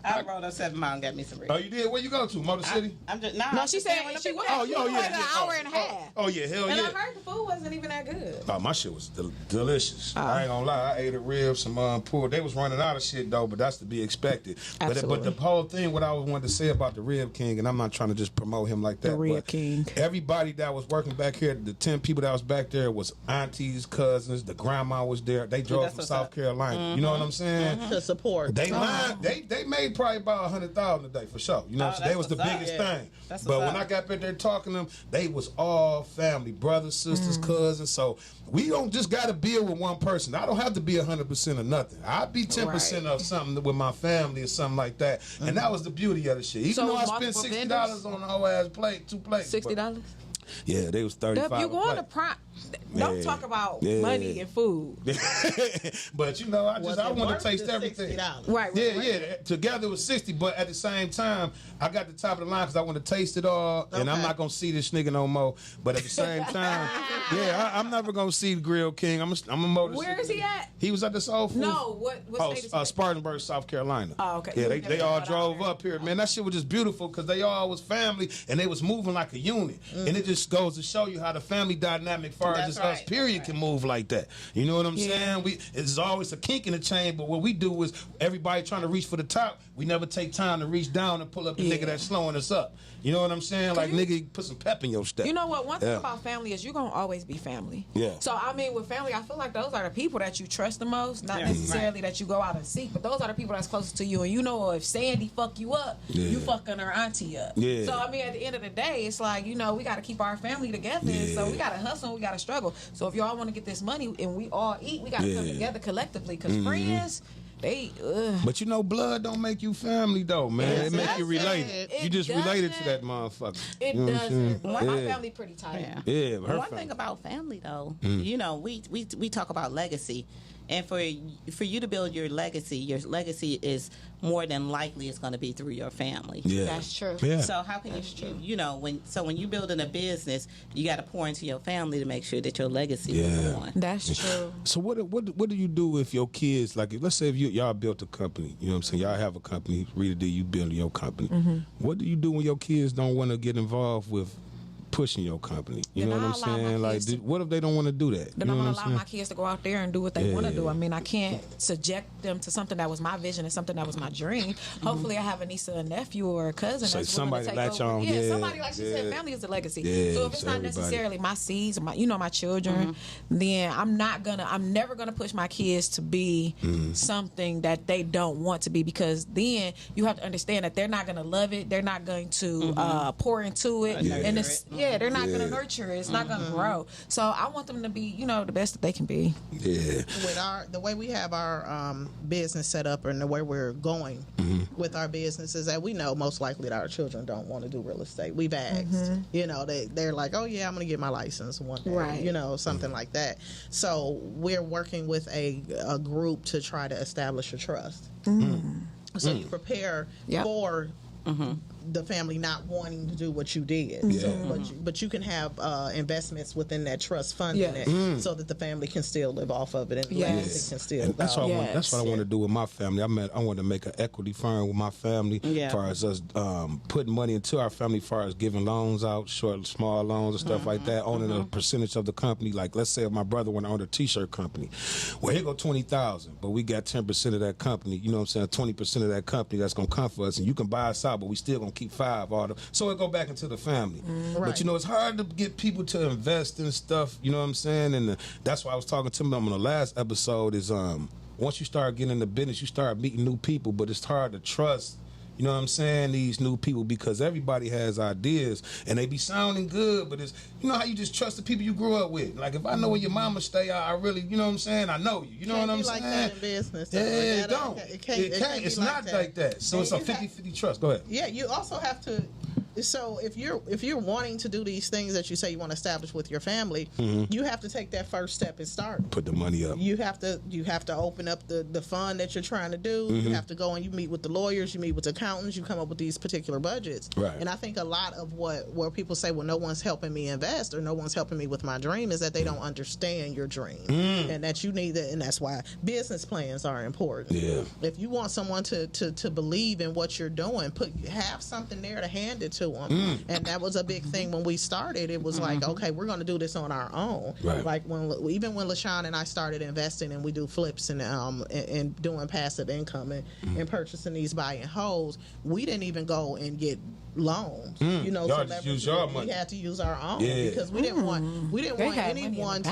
I wrote up 7 mile and got me some ribs.
Oh, you did? Where you go to? Motor City?
I'm just
No,
I'm
she
just
said
saying when the
she
people
went.
ask
She
me,
went an hour and a half.
Oh yeah, hell
And
yeah.
I heard the food wasn't even that good.
Oh, my shit was delicious. I ain't gonna lie. I ate a rib, some pork. They was running out of shit though, but that's to be expected. But
Absolutely.
the whole thing, what I wanted to say about the Rib King, and I'm not trying to just promote him like that.
The Rib
but
King.
Everybody that was working back here, the 10 people that was back there was aunties, cousins. The grandma was there. They drove
That's
from
what's
South
up.
Carolina. You know what I'm saying?
To support.
They lied. They made probably about 100,000 a day for sure. You know what I'm saying? They was the
that's what's
biggest
up.
thing.
That's
But
what's
when
up.
I got back there talking to them, they was all family, brothers, sisters, cousins. So we don't just got to build with one person. I don't have to be 100% of nothing. I'd be 10% of something with my family or something like that. And that was the beauty of the shit. Even
So
though I
multiple
spent $60
vendors?
on a whole ass plate, 2 plates. but-
$60.
Yeah, they was 35.
You
a
going to
plate.
prime? Don't
Yeah.
talk about
Yeah.
money and food.
But you know, I
Was
want
it
to
worth
taste
the
everything.
$60?
Right.
Yeah. Together it was 60, but at the same time, I got the top of the line because I want to taste it all, and I'm
Okay.
not gonna see this nigga no more. But at the same time, I'm never gonna see the Grill King. I'm a motor.
Where is he at?
He was at the Soul Food.
No, what state is he?
Spartanburg, South Carolina.
Oh, okay.
Yeah,
You
they
never
all
got out
drove
there.
up here, man. That shit was just beautiful because they all was family and they was moving like a unit. And it just goes to show you how the family dynamic, far as
That's
just us,
right.
period, can move like that. You know what I'm
Yeah.
saying? It's always a kink in the chain, but what we do is everybody trying to reach for the top. We never take time to reach down and pull up the
Yeah.
nigga that's slowing us up. You know what I'm saying? Like, nigga, put some pep in your step.
You know what? One thing
Yeah.
about family is you're gonna always be family.
Yeah.
So I mean, with family, I feel like those are the people that you trust the most. Not
Yeah.
necessarily that you go out and seek, but those are the people that's closest to you. And you know, if Sandy fuck you up,
Yeah.
you fucking her auntie up.
Yeah.
So I mean, at the end of the day, it's like we got to keep our family together.
Yeah.
So we got to hustle, we got to struggle. So if y'all want to get this money and we all eat, we got to come
Yeah.
together collectively. Because friends, they.
But you know, blood don't make you family though, man.
It
It make you
doesn't.
related.
It
You just related to
doesn't.
that motherfucker.
It
You know what I'm
doesn't.
saying?
My
Yeah.
family pretty tight.
Yeah, her
One
family.
thing about family, though, you know, we talk about legacy, and for you to build your legacy is more than likely it's going to be through your family.
Yeah.
That's true.
Yeah.
So how can you know when you building a business, you got to pour into your family to make sure that your legacy
Yeah.
is on.
That's true.
So what do you do if your kids, like, let's say if y'all built a company, you know what I'm saying, y'all have a company, Rita D, you building your company. What do you do when your kids don't want to get involved with pushing your company? You
Then
know what I'm
I'll allow my
saying? Like,
kids to-
what if they don't want to do that?
Then
you
I'm
know
gonna
what
allow
I'm
my
saying?
kids to go out there and do what they want to do.
Yeah.
I mean, I can't subject them to something that was my vision and something that was my dream. Hopefully, I have a niece or a nephew or a cousin
So
that's
somebody
willing to take
latch
over.
on,
Yeah,
yeah,
somebody like she said,
yeah.
family is a legacy.
Yeah,
so if it's
so
not
everybody.
necessarily my seeds, or my children, then I'm never gonna push my kids to be something that they don't want to be, because then you have to understand that they're not gonna love it. They're not going to pour into it,
Yeah.
and it's Yeah, they're not going to nurture it. It's not going to grow. So I want them to be, the best that they can be.
Yeah.
With the way we have our business set up and the way we're going with our business is that we know most likely that our children don't want to do real estate. We've asked, they're like, oh yeah, I'm going to get my license one day,
right.
Something like that. So we're working with a group to try to establish a trust. So you prepare for the family not wanting to do what you did.
Yeah.
So, but you can have investments within that trust funding it so that the family can still live off of it and the legacy can still.
And that's what I want to do with my family. I want to make an equity firm with my family as far as us putting money into our family as far as giving loans out, small loans and stuff like that, owning a percentage of the company. Like let's say if my brother went to own a t-shirt company. Well, here go $20,000, but we got 10% of that company, you know what I'm saying, 20% of that company that's gonna come for us, and you can buy us out, but we still gonna keep 5 all the, so it go back into the family. But it's hard to get people to invest in stuff, you know what I'm saying? And that's why I was talking to them on the last episode is once you start getting in the business, you start meeting new people, but it's hard to trust, you know what I'm saying, these new people, because everybody has ideas and they be sounding good, but it's, how you just trust the people you grew up with. Like if I know where your mama stay, I really, you know what I'm saying, I know you. You know what I'm saying?
Like that in business.
Yeah, it don't. It can't. It's not like that. So it's a 50-50 trust. Go ahead.
Yeah, you also have to. So if you're wanting to do these things that you say you want to establish with your family, you have to take that first step and start.
Put the money up.
You have to open up the fund that you're trying to do. You have to go and you meet with the lawyers, you meet with accountants, you come up with these particular budgets.
Right.
And I think a lot of where people say, well, no one's helping me invest or no one's helping me with my dream is that they don't understand your dream and that you need that, and that's why business plans are important.
Yeah.
If you want someone to believe in what you're doing, have something there to hand it to them. And that was a big thing when we started. It was like, okay, we're going to do this on our own.
Right.
Like even when LaShawn and I started investing and we do flips and doing passive income and purchasing these buy and holds, we didn't even go and get loans.
Y'all just use your money.
We had to use our own because we didn't want anyone to.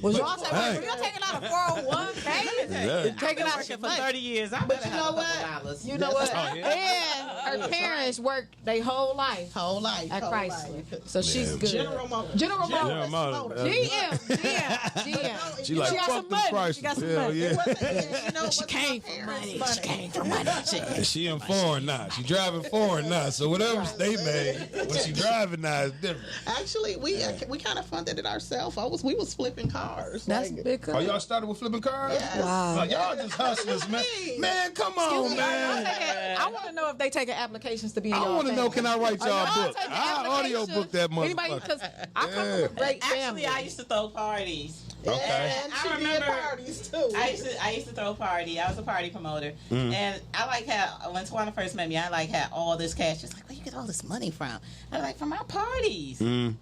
Was y'all saying, y'all taking out a 401k? Taking out
working for 30 years.
But you know what?
You know what? And her parents worked their whole life at Chrysler. So she's good.
General Motors.
GM.
She like, fuck the price.
She got some money.
She came for money.
And she in foreign now. She driving foreign now. So whatever they made, when she driving now is different.
Actually, we kind of funded it ourselves. We was flipping cars.
That's big.
Oh, y'all started with flipping cars?
Yes.
Wow.
Oh, y'all just hustlers, man. Man, come on, man.
I want to know if they taking applications to be in your
I want to know, can I write y'all book? I audio book that
Anybody,
motherfucker.
because I come from a great family.
Actually, I used to throw parties.
Okay.
And
I
she
remember
did parties too.
I used to throw party. I was a party promoter, and I had when Tawana first met me, I had all this cash. She's like, "Where you get all this money from?" I was like, "From our parties," But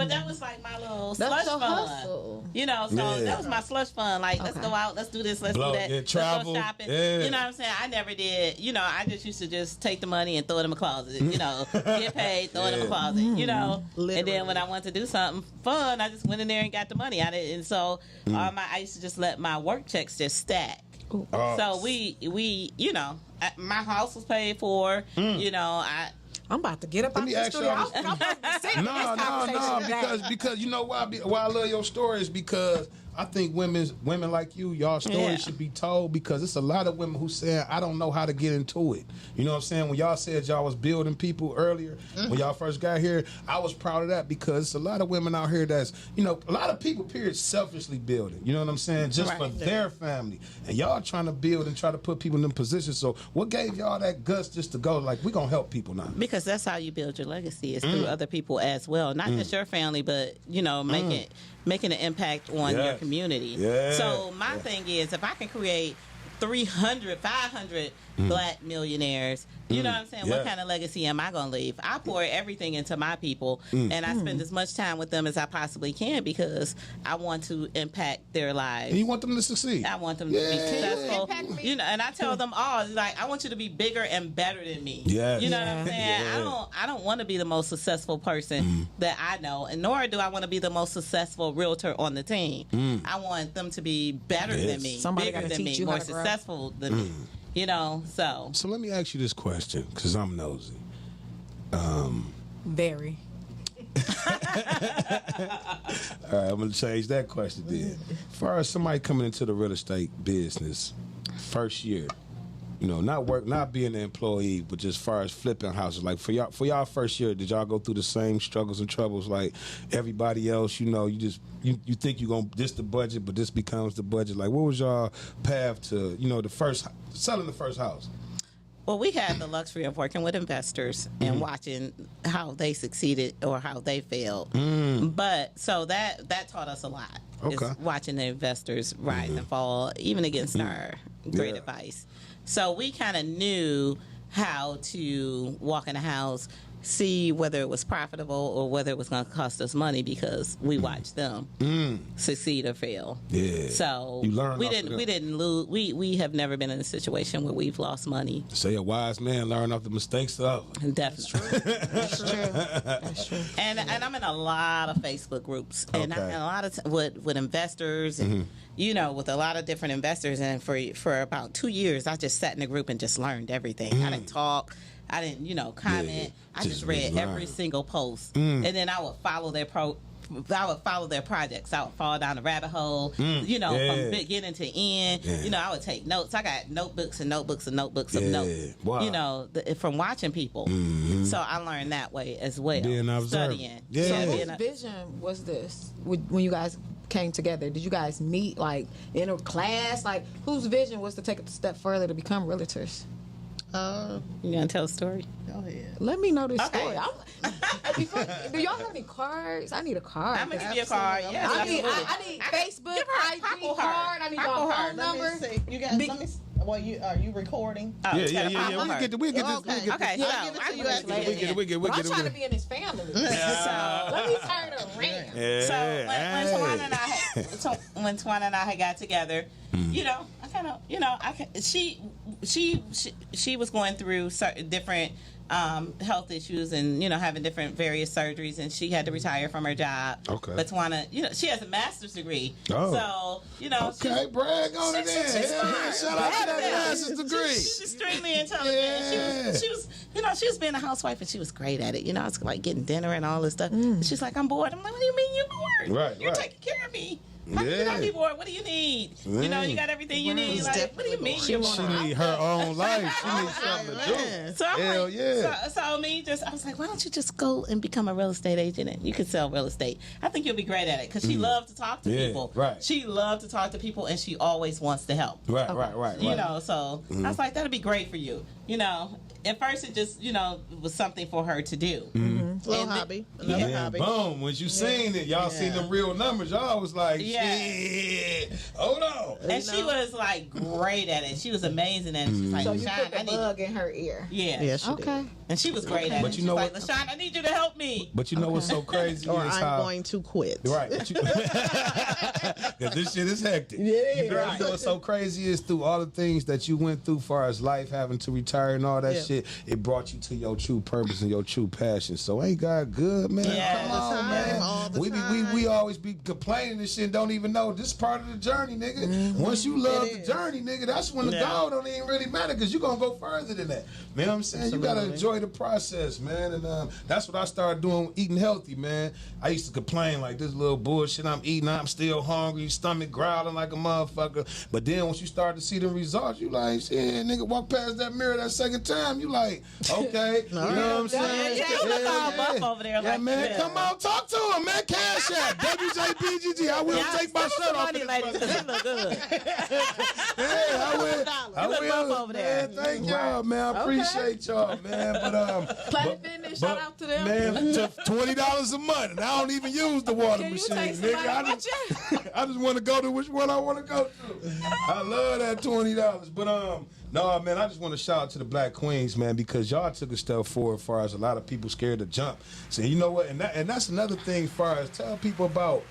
that was like my little slush fund.
Hustle.
So that was my slush fund. Like, let's go out, let's do this, let's do that, let's
travel,
go shopping.
Yeah.
You know what I'm saying? I never did. I just used to take the money and throw it in my closet. Get paid, throw it in my closet.
Literally.
And then when I wanted to do something fun, I just went in there and got the money. And so I used to just let my work checks just stack. So we my house was paid for.
I'm about to get up out the studio. I'm about to sit in this conversation
because you know why I love your story is because I think women like y'all stories should be told, because it's a lot of women who saying, I don't know how to get into it. You know what I'm saying? When y'all said y'all was building people earlier, when y'all first got here, I was proud of that, because it's a lot of women out here that's, a lot of people, period, selfishly building. You know what I'm saying? Just for their family. And y'all trying to build and try to put people in positions. So what gave y'all that guts just to go, like, we going to help people now?
Because that's how you build your legacy, is through other people as well. Not just your family, but, making an impact on your community.
Yeah.
So my thing is, if I can create 300, 500 black millionaires, you know what I'm saying? What kind of legacy am I going to leave? I pour everything into my people, and I spend as much time with them as I possibly can, because I want to impact their lives.
And you want them to succeed.
I want them to be successful. And I tell them all, like, I want you to be bigger and better than me.
Yes.
You know what I'm saying? I don't want to be the most successful person that I know, and nor do I want to be the most successful realtor on the team. I want them to be better than me, bigger than me, more successful than me. So
let me ask you this question, because I'm nosy.
Very.
All right, I'm gonna change that question then. As far as somebody coming into the real estate business, first year, you know, not being an employee, but just as far as flipping houses, like for y'all first year, did y'all go through the same struggles and troubles like everybody else? You know, you think you're gonna this the budget, but this becomes the budget. Like, what was y'all path to, you know, selling the first house?
Well, we had the luxury of working with investors and watching how they succeeded or how they failed. But so that taught us a lot.
Okay.
Is watching the investors rise and fall, even against our great advice. So we kind of knew how to walk in a house, see whether it was profitable or whether it was going to cost us money because we watched them succeed or fail.
Yeah.
So
You learned
we
off of them.
didn't lose. We have never been in a situation where we've lost money.
Say a wise man learn off the mistakes of.
Definitely.
That's true. That's true.
And I'm in a lot of Facebook groups, and
Okay.
I'm in a lot of with investors, and you know, with a lot of different investors. And for about 2 years, I just sat in a group and just learned everything. I didn't talk. I didn't, comment.
Yeah,
I
just
just read
learn.
every single post, and then I would follow their projects. I would fall down the rabbit hole,
Yeah.
from beginning to end.
Yeah.
I would take notes. I got notebooks and notebooks and notebooks of
Yeah.
notes.
Wow.
From watching people. So I learned that way as well.
Being observant.
Studying.
Yeah.
So
being
whose vision was this when you guys came together? Did you guys meet like in a class? Like whose vision was to take it a step further to become realtors?
You gonna tell a story?
Go ahead.
Let me know this
Okay.
story. Do y'all have any cards? I need a card.
I'm gonna give you a card. Yes,
I need
absolutely.
Facebook,
Give her a
IG
purple
card.
heart.
I need
Purple
y'all
heart.
phone
Let me
number.
See, you got.
Big-
Let me. Well, are you recording?
Oh,
Yeah.
it's got a purple
We'll
heart.
get this.
Okay,
Okay,
so
I'll give it to
I
you
can
after
explain
this.
it.
We get
But I'm
it.
trying to be in his family.
So
Let me turn around.
Yeah.
So when Tawana and I had got together, I kind of, she was going through certain different health issues and having different various surgeries, and she had to retire from her job.
Okay.
But Tawana, she has a master's degree.
Oh.
So
Okay, brag on it then.
she's
Yeah,
smart.
shout out to that
Yeah.
master's degree.
She's extremely intelligent.
Yeah.
She was being a housewife and she was great at it. It's like getting dinner and all this stuff. And she's like, I'm bored. I'm like, what do you mean you're bored?
Right,
You're
right.
taking care of me. How can you
Yeah.
not be bored? What do you need?
Right.
You got everything you need.
He's
Like, what do you mean
definitely
you're
She
bored?
need her own life. She needs something to do.
So I'm
Hell
like,
yeah.
I was like, why don't you just go and become a real estate agent and you can sell real estate? I think you'll be great at it because she loves to talk to
Yeah,
people.
right.
She loves to talk to people and she always wants to help.
Right.
So I was like, that'd be great for you. At first it just, was something for her to do.
Little
And
hobby. Another
Yeah,
hobby.
boom. When you seen it, y'all seen them real numbers. Y'all was like,
Yeah.
shit. Hold on.
And she was like great at it. She was amazing at it. She's like,
So you
LaShawn,
put the bug in her ear.
Yeah.
Yeah, she
Okay.
did.
And she was great at
But
it.
you
She's
know
like,
what?
LaShawn, I need you to help me.
But you know what's so crazy
Or
is
I'm
how
going to quit.
right. Because this shit is hectic.
Yeah.
You know what's so crazy is through all the things that you went through, far as life, having to retire and all that
Yeah.
shit, it brought you to your true purpose and your true passion. So ain't God good, man?
Yeah.
Come
All the
on,
time,
man.
all the
we
time.
always be complaining and shit, and don't even know this part of the journey, nigga. Once you love
It
the
is.
journey, nigga, that's when the
Yeah.
goal don't even really matter because you're gonna go further than that. You know what I'm saying? You gotta
Absolutely.
enjoy the process, man. And that's what I started doing, eating healthy, man. I used to complain like this little bullshit I'm eating, I'm still hungry, stomach growling like a motherfucker. But then once you start to see the results, you like, shit, nigga, walk past that mirror that second time, you like, okay, you know what I'm saying?
Yeah, you look all buff over there.
Yeah,
like,
man,
yeah.
come on, talk to him, man. Cash App, WJBGG. I will
Yeah,
take my
send us
shirt
some
off.
money,
in this
ladies, because you look good.
Hey, I will. I
You look
will.
buff over there.
Man, thank y'all, man. I appreciate y'all, man. But
Planet Fitness, shout out to them.
Man, to $20 a month, and I don't even use the water
Can you
machine,
take
nigga.
somebody
I
with
just, I just want to go to which one I want to go to. I love that $20, but no, man. I just want to shout out to the Black Queens, man, because y'all took a step forward as far as a lot of people scared to jump. So you know what, and that's another thing as far as tell people about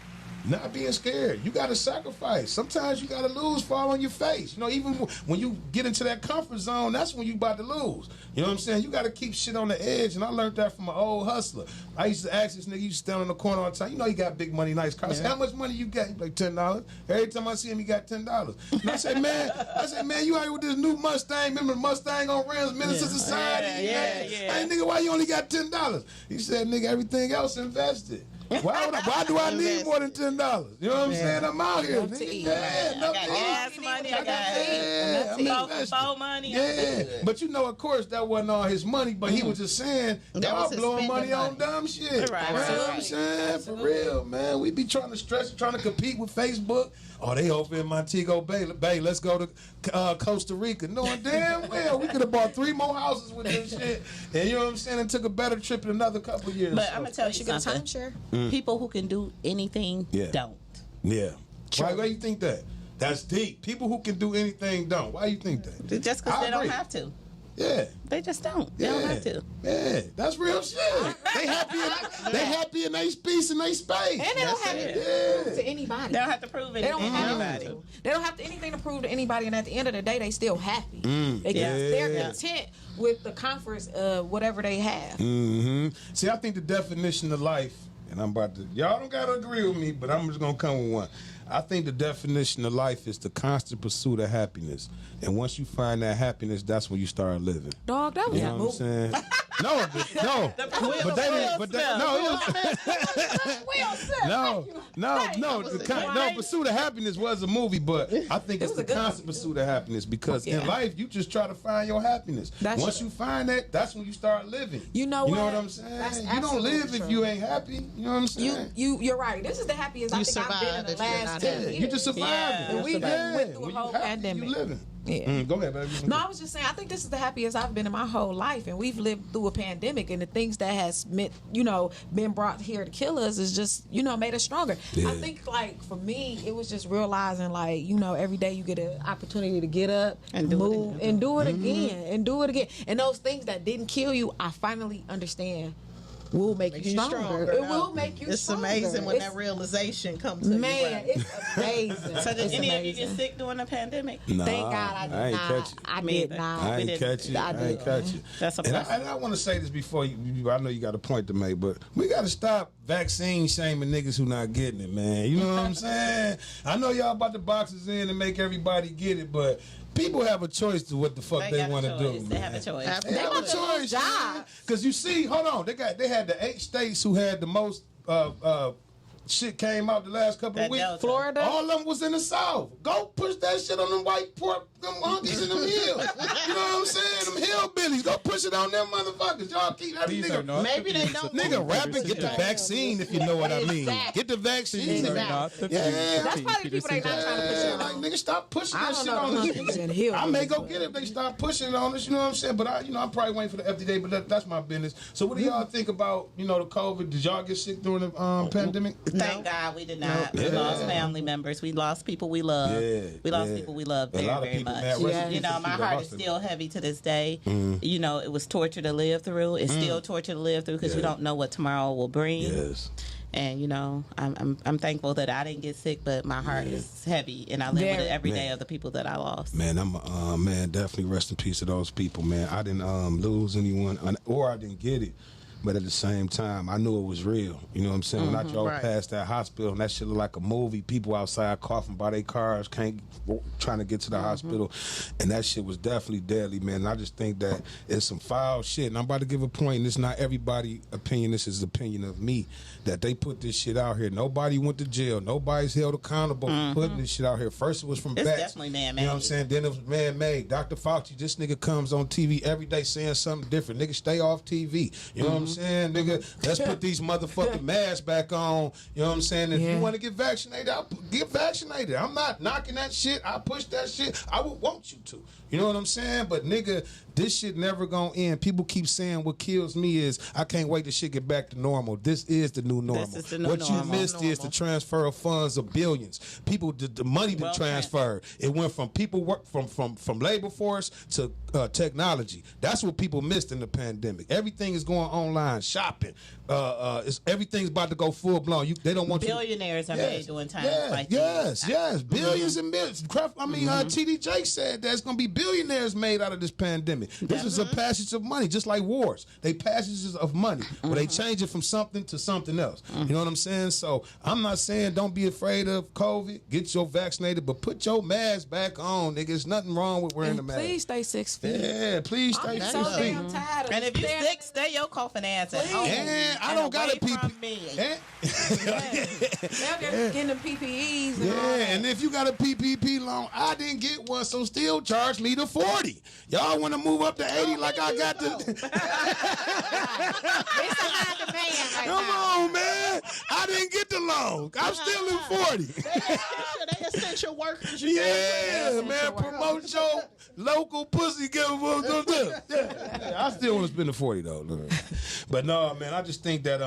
Not being scared. You got to sacrifice. Sometimes you got to lose, fall on your face. You know, even when you get into that comfort zone, that's when you about to lose. You know what I'm saying? You got to keep shit on the edge, and I learned that from an old hustler. I used to ask this nigga, he used to stand on the corner all the time. You know he got big money, nice car. I said, how much money you got? He like $10. Every time I see him, he got $10. And I say, man, you out here with this new Mustang. Remember the Mustang on rims, Minister Society?
Yeah.
Hey, nigga, why you only got $10? He said, nigga, everything else invested. Why do I need more than $10? You know what I'm saying? I'm out here. Nigga.
I got gas money. I got phone money.
Yeah. But you know, of course, that wasn't all his money, but he was just saying, y'all blowing money on dumb shit.
Right.
You know what I'm saying? For real, man. We be trying to compete with Facebook. Oh, they over in Montego Bay. Let's go to Costa Rica. Knowing damn well we could have bought 3 more houses with this shit. And you know what I'm saying? And took a better trip in another couple of years.
But I'm going to tell you something.
Timeshare.
People who can do anything don't.
Yeah. Why do you think that? That's deep. People who can do anything don't. Why you think that?
Just because they don't have to.
Yeah.
They just don't. They don't have to.
Yeah, that's real shit. They happy in their space and they space.
And they don't have to prove to anybody.
They don't have to prove anything to anybody.
They don't have anything to prove to anybody, and at the end of the day, they still happy. They're content with the comforts of whatever they have.
Mm-hmm. See, I think the definition of life, and y'all don't gotta agree with me, but I'm just gonna come with one. I think the definition of life is the constant pursuit of happiness. And once you find that happiness, that's when you start living.
Dog, that was
You know what I'm saying? No. The Pursuit of Happiness was a movie, but I think it's the constant pursuit of happiness because in life, you just try to find your happiness. Once you find that, that's when you start living.
You know
what I'm saying? You don't live if you ain't happy. You know what I'm saying?
You're right. This is the happiest I think I've been in the last 10 years.
You just survived.
And we went through a whole pandemic.
You living.
Yeah.
Go ahead, baby.
No, I was just saying, I think this is the happiest I've been in my whole life, and we've lived through a pandemic, and the things that has meant, been brought here to kill us is just, made us stronger. Yeah. I think, for me, it was just realizing, every day you get an opportunity to get up and move and do it again and do it again. And those things that didn't kill you, I finally understand will make you stronger. It will make you stronger.
It's amazing when that realization comes to you.
Man, it's amazing.
So did any of you get sick during the pandemic?
Nah,
Thank God I did not. I did not.
I ain't catch you.
That's a
plus. And I want to say this before you. I know you got a point to make, but we got to stop vaccine shaming niggas who not getting it, man. You know what I'm saying? I know y'all about the boxes in and make everybody get it, but people have a choice to what the fuck they want to do.
They have a choice.
They have a choice. Because you see, hold on, they had the 8 states who had the most shit came out the last couple of weeks.
Delta.
Florida.
All of them was in the South. Go push that shit on them white pork, them monkeys in them hills. You know what I'm saying? Them hillbillies. Go push it on them motherfuckers. Y'all keep every nigga.
Maybe they don't.
Nigga rapping, get the vaccine if you know what I mean. Get the vaccine.
Exactly.
Yeah.
That's probably the people they not trying to push it on.
Like, nigga, stop pushing that shit on us. I may go get it if they stop pushing it on us, you know what I'm saying? But I'm probably waiting for the FDA, but that's my business. So what do y'all think about, the COVID? Did y'all get sick during the pandemic?
Thank God we did not. We lost family members. We lost people we love. We lost people we love very, very much. My heart is still heavy to this day. It was torture to live through. It's still torture to live through because we don't know what tomorrow will bring.
Yes.
And I'm thankful that I didn't get sick, but my heart is heavy, and I live with it every day of the people that I lost.
Man, I'm definitely rest in peace to those people, man. I didn't lose anyone, or I didn't get it. But at the same time, I knew it was real. You know what I'm saying? When I drove past that hospital, and that shit looked like a movie. People outside coughing by their cars, trying to get to the hospital. And that shit was definitely deadly, man. And I just think that it's some foul shit. And I'm about to give a point, and it's not everybody's opinion. This is the opinion of me, that they put this shit out here. Nobody went to jail. Nobody's held accountable for putting this shit out here. First, it was from
It's
bats.
definitely man-made.
You know what I'm saying? Then it was man-made. Dr. Fauci, this nigga comes on TV every day saying something different. Nigga, stay off TV. You know what I'm saying, nigga? Let's put these motherfucking masks back on. You know what I'm saying? If you want to get vaccinated, get vaccinated. I'm not knocking that shit. I push that shit. I would want you to. You know what I'm saying? But nigga, This shit never gonna end. People keep saying what kills me is I can't wait till shit get back to normal. This is the new normal.
This is the new
what
normal.
you missed is the transfer of funds of billions. People, the money been transferred. It went from people work from labor force to technology. That's what people missed in the pandemic. Everything is going online, shopping. Everything's about to go full blown. They don't want
billionaires are made during times like
this. Yes, billions and millions. I mean, TD said there's going to be billionaires made out of this pandemic. This is a passage of money, just like wars. They passages of money, where they change it from something to something else. You know what I'm saying? So I'm not saying don't be afraid of COVID. Get your vaccinated, but put your mask back on, nigga. There's nothing wrong with wearing the mask.
Please stay 6 feet.
Yeah, please stay 6 feet.
I'm so damn tired of
And if you
staring
sick, stay your coughing ass at home.
And I don't got a
PPE.
They're getting the PPEs. And all
Yeah,
that.
and if you got a PPP loan, I didn't get one, so still charge me the 40. Y'all want to move up to 80 like I got to?
It's a high demand right
Come
now.
on, man. I didn't get the loan. I'm still in 40.
They essential workers. You
Yeah, man. Promote your local pussy. Yeah, I still want to spend the 40 though. But no, man. I just think that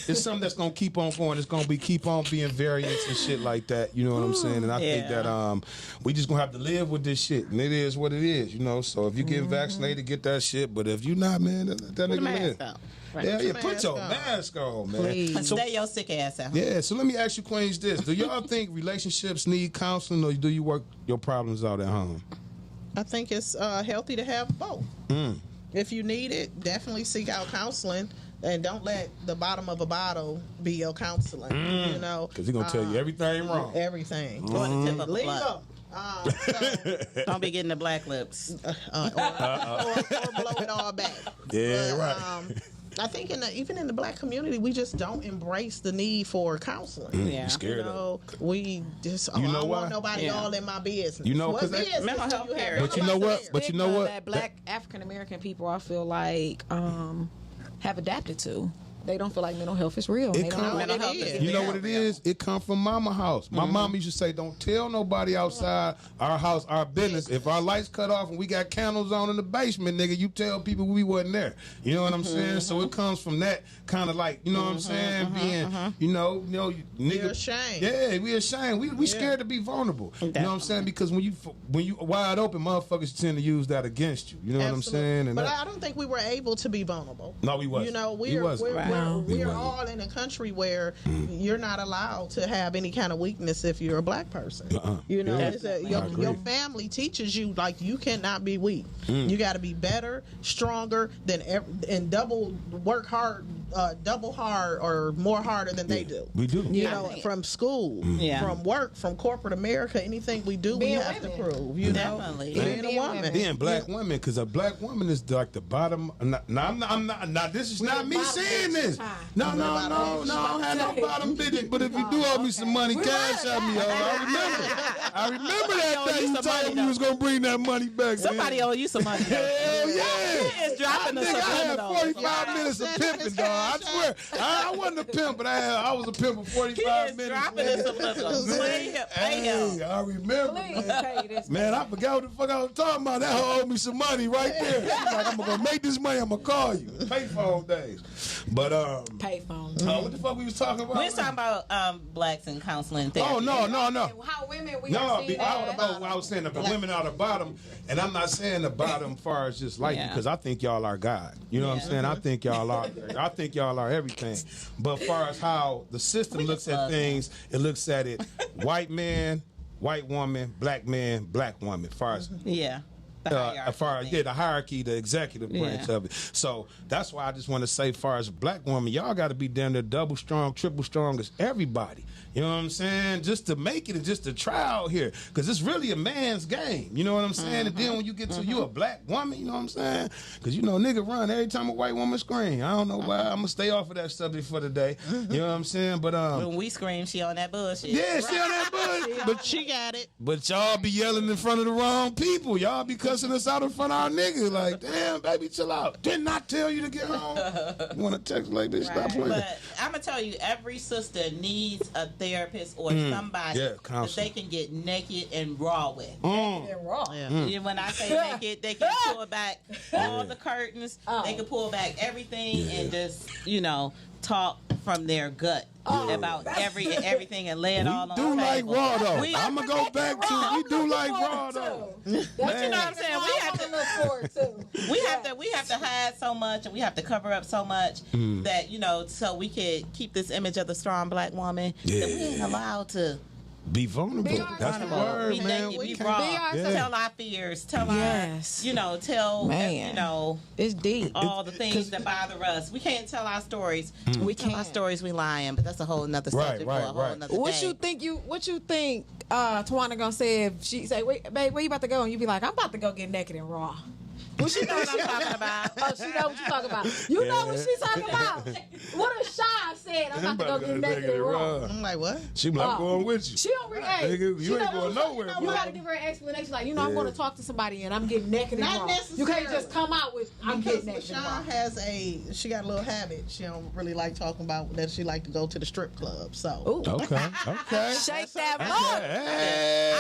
it's something that's gonna keep on going. It's gonna keep on being variants and shit like that. You know what I'm saying? And I think that we just gonna have to live with this shit, and it is what it is. You know. So if you get vaccinated, get that shit. But if you not, man, that nigga live.
Right.
Yeah, put your mask on, man.
Please.
So,
Stay your sick ass out.
yeah, so let me ask you, Queens, this. Do y'all think relationships need counseling, or do you work your problems out at home?
I think it's healthy to have both. If you need it, definitely seek out counseling. And don't let the bottom of a bottle be your counseling. You know,
Because he's going to tell you everything wrong.
everything.
Or the tip of the
Leave
plug.
them.
Don't be getting the black lips.
Or blow it all back.
Yeah,
But,
right.
I think even in the black community, we just don't embrace the need for counseling.
Yeah.
You scared
You
of
know, we just
You
I
know
don't
why?
want nobody
Yeah.
all in my business.
You know,
What
'cause that-
business
Mental
do
health
you have?
care.
But you know what? But you know what?
That black African American people, I feel like, have adapted to. They don't feel like mental health is real.
It
They don't
come-
know
Mental
what
health
it
is
is.
You know what it is? It come from mama house. My mama used to say, don't tell nobody outside our house, our business. If our lights cut off and we got candles on in the basement, nigga, you tell people we wasn't there. You know what I'm saying? So it comes from that kind of like, you know what I'm saying? Being, you know, nigga.
We're ashamed.
Yeah, we ashamed. We scared to be vulnerable. You know what I'm saying? Because when you wide open, motherfuckers tend to use that against you. You know what I'm
Absolutely.
saying? And
But
that-
I don't think we were able to be vulnerable.
No, we wasn't.
You know,
We
we're
wasn't.
we're,
Right.
we're,
We
we're
wasn't.
all in a country where you're not allowed to have any kind of weakness if you're a black person. You know,
Yeah.
it's
I agree.
your family teaches you like you cannot be weak. You got to be better, stronger than and double work hard, double hard or more harder than they do.
We do.
You know, from school,
Yeah.
from work, from corporate America, anything we do,
Being
we have
women.
to prove. You
Definitely.
know, being a
Being
woman.
women.
Being black women, because a black woman is like the bottom. I'm not. Now this is not me
bottom
saying
bitch
this.
time.
No. I don't have no bottom bitches. But if you do owe me some money, cash at me, yo. I remember that
owe
day
you
you
some
told
money,
me you was gonna bring that money back.
Somebody
man.
owe you some money.
Hell yeah!
He is dropping the
I had
subliminal.
45 minutes of pimping, dog. I swear, I wasn't a pimp, but I was a pimp for
He
45
is
minutes.
dropping
man.
the subliminal. Pay him.
Hey, I remember.
Please
man.
tell you this.
Man, I forgot what the fuck I was talking about. That hoe owed me some money right there. She's like, I'm gonna make this money. I'm gonna call you. Pay phone days. But
Payphone.
what the fuck we was talking about?
We was talking about blacks and counseling therapy.
Oh no.
How women we
No,
are seen as.
I was saying the women are the bottom, and I'm not saying the bottom far as just like you,
Yeah.
because I think y'all are God. You know what I'm saying? I think y'all are everything. But far as how the system looks at
love
things, it looks at it white man, white woman, black man, black woman. Far as
Yeah. The
as far as
hierarchy.
the hierarchy, the executive branch
Yeah.
of it. So that's why I just want to say, far as a black woman, y'all got to be damn near double strong, triple strong as everybody. You know what I'm saying? Just to make it and just to try out here, because it's really a man's game. You know what I'm saying? And then when you get to you a black woman, you know what I'm saying? Because you know nigga run every time a white woman scream. I don't know why. I'm gonna stay off of that subject for today. You know what I'm saying? But
When we scream, she on that bullshit.
yeah, she on that butt.
But she got it.
But y'all be yelling in front of the wrong people. Y'all be cussing us out in front of our niggas. Like, damn, baby, chill out. Didn't I tell you to get home? You want to text like this?
Right.
Stop playing.
But I'm gonna tell you, every sister needs a therapist or somebody that they can get naked and raw with.
Naked and raw.
Yeah. When I say naked, they can pull back all the curtains. They can pull back everything and just, talk from their gut about everything and lay it all on the table.
We do like raw though. I'm gonna go back to we do like raw though.
But you know what I'm saying? We have to look forward to. We have to hide so much and we have to cover up so much that so we could keep this image of the strong black woman that we ain't allowed to.
Be vulnerable. That's the word,
be
man.
Naked, be raw. Tell our fears. Tell our,
it's deep.
All the things that bother us. We can't tell our stories. We tell our stories. We lying, but that's a whole nother subject for a whole nother day.
What you think? Tawana gonna say if she say, "Wait, babe, where you about to go?" And you be like, "I'm about to go get naked and raw."
Well, she know what I'm talking about.
Oh, she know what you talking about. You know what she's talking about. What if Sean said, "I'm about to go get naked and raw"?
I'm like, what?
She be like, going with you.
She don't react.
You ain't going nowhere.
You gotta give her an explanation. Like, I'm going to talk to somebody and I'm getting naked and raw. You can't just come out with, "I'm getting naked and raw."
She got a little habit. She don't really like talking about that. She like to go to the strip club. So
okay.
Shake that butt.
Hey.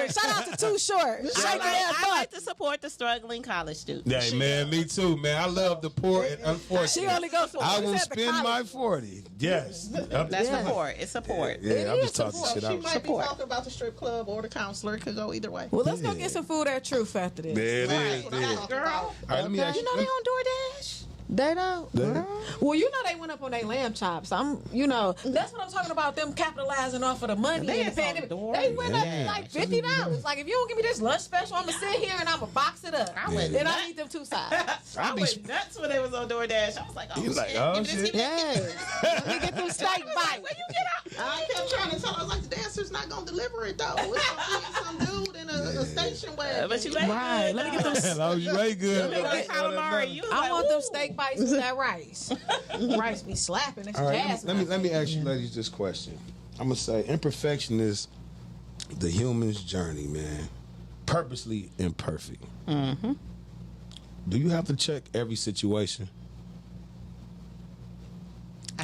Shout out to Too Short. Shake that butt.
I like to support the struggling college students.
Hey, man, me too, man. I love the poor and unfortunate.
She only goes to
I will spend my 40. Yes.
That's support. It's support.
Yeah, I'm just talking shit out.
She might be talking about the strip club or the counselor. It could go either way.
Well, let's go get some food at Truth after this.
There it is.
Girl.
All right, let me ask
You know they on DoorDash?
They don't. Well, they went up on their lamb chops. That's what I'm talking about. Them capitalizing off of the money.
They
and the pandemic. They went up like $50. Like, if you don't give me this lunch special, I'm gonna sit here and I'm gonna box it up. I need them 2 sides.
I went nuts when they was on DoorDash. I was like, oh shit.
Let me get them steak bites.
Where you get out?
I kept trying to tell her, I was like, the dancer's not gonna deliver it though. It's gonna be some dude in a station wagon.
But you ate
right.
good.
Let me get them.
As long as you ate good.
I want them steak bites with that rice. Rice be slapping. It's
All right,
jazz.
let me ask you ladies this question. I'm gonna say imperfection is the human's journey, man. Purposely imperfect. Mm-hmm. Do you have to check every situation?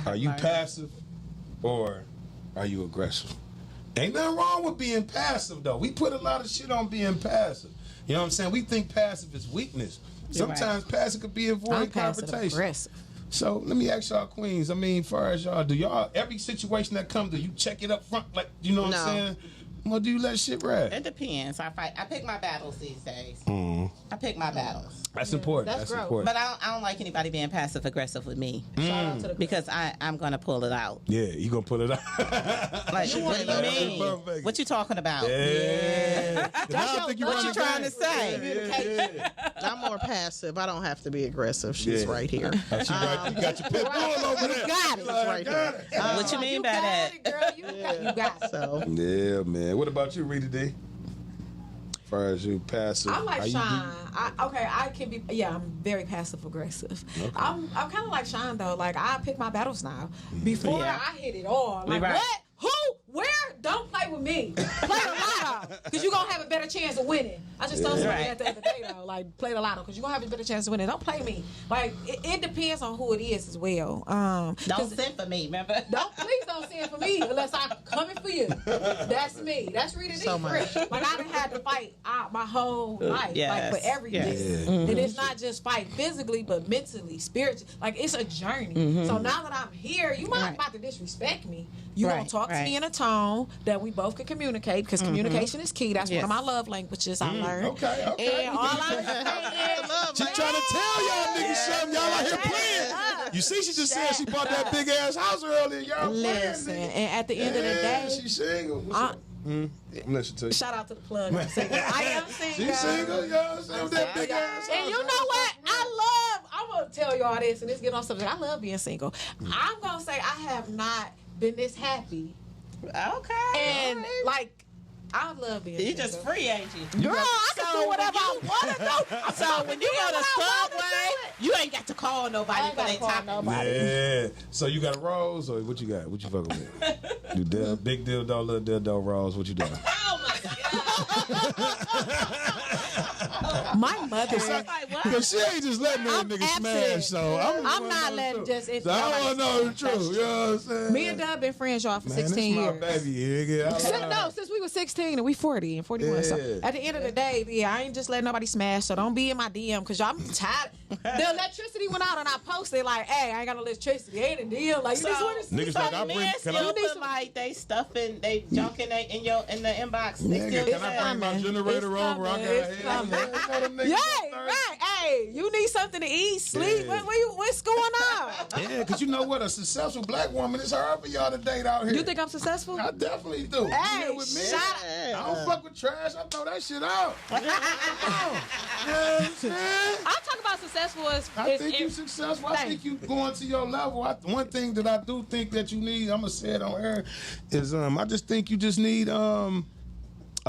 Are you passive or are you aggressive? Ain't nothing wrong with being passive though. We put a lot of shit on being passive. You know what I'm saying? We think passive is weakness. Sometimes passive could be avoiding confrontation.
Aggressive.
So let me ask y'all queens. I mean, far as y'all, do y'all every situation that comes, do you check it up front? Like, you know what I'm saying? Or do you let shit ride?
It depends. I pick my battles these days. I pick my battles.
That's important. That's important.
But I don't like anybody being passive aggressive with me because I'm gonna pull it out.
Yeah, you gonna pull it out.
Like, what do you mean? What you talking about?
Yeah.
What you trying to say?
I'm more passive. I don't have to be aggressive. She's right here.
You got your pit bull over there.
You got it.
Right here.
What you mean by that?
Girl, you got it.
So
Yeah, man. What about you, Rita D? As far as you passive,
I'm like Sean. I can be. Yeah, I'm very passive aggressive. Okay. I'm kind of like Sean though. Like, I pick my battles now. Before I hit it all. Like, what? Who? Where? Don't play with me. Play the lotto, because you're gonna have a better chance of winning. I just told somebody that the other day though. Like, play the lotto, because you're gonna have a better chance of winning. Don't play me. Like, it depends on who it is as well.
Don't send for me, remember?
Please don't send for me unless I'm coming for you. That's me. That's Rita D.
So much.
Like, I done had to fight my whole life, like, for everything.
Yes.
And it's not just fight physically, but mentally, spiritually. Like, it's a journey. So now that I'm here, you might about to disrespect me. You gonna talk to me in a tone that we both can communicate, because communication is key. That's one of my love languages I learned.
Okay.
And all I'm saying is,
She's trying to tell y'all niggas something. Y'all out here playing. You see, she just said she bought that big ass house earlier. Y'all
listen,
playing,
and at the end of the day,
she's single. I'm listening to you.
shout out to the plug. I'm single. I am single.
She's single, y'all. With that big ass house.
And you know what? I'm gonna tell y'all this, and let's get on subject. I love being single. I'm gonna say I have not been this happy.
Okay.
And like, I love being
You
single.
just free, ain't you?
Girl, I can do whatever I want to do.
So when you go to Subway, you ain't got to call nobody for their time.
Yeah. So you got a rose, or what you got? What you fucking with? You big dildo, little dildo, rose. What you doing?
Oh my god.
My mother.
Because she ain't just letting that
I'm
nigga
absent.
smash, so
I'm not letting just.
So I want to know the truth. You know what I'm saying?
Me and Dub been friends, y'all, for
Man,
16
this
years.
my baby, nigga.
No, since we were 16 and we 40 and 41. So
Yeah.
at the end of the day, yeah, I ain't just letting nobody smash. So don't be in my DM because y'all, I'm tired. The electricity went out and I posted like, "Hey, I ain't got no electricity. Ain't a deal." Like, you just want to
Niggas like, I bring,
Men
can
still
I,
feel like they stuffing, they junking in the inbox. They
nigga,
still
can I
say,
bring my
coming.
generator
It's
over? I
coming.
got
It's coming. Yeah, right. Hey, you need something to eat, sleep.
Yeah.
What's going on?
Yeah, because you know what? A successful black woman is hard for y'all to date out here.
You think I'm successful?
I definitely do.
Hey,
You with me?
shut up.
I don't fuck with trash. I throw that shit out. You know what I'm saying?
I'm talking about successful as
I think you successful. I think you going to your level. One thing that I do think that you need, I'm gonna say it on air, is I just think you just need a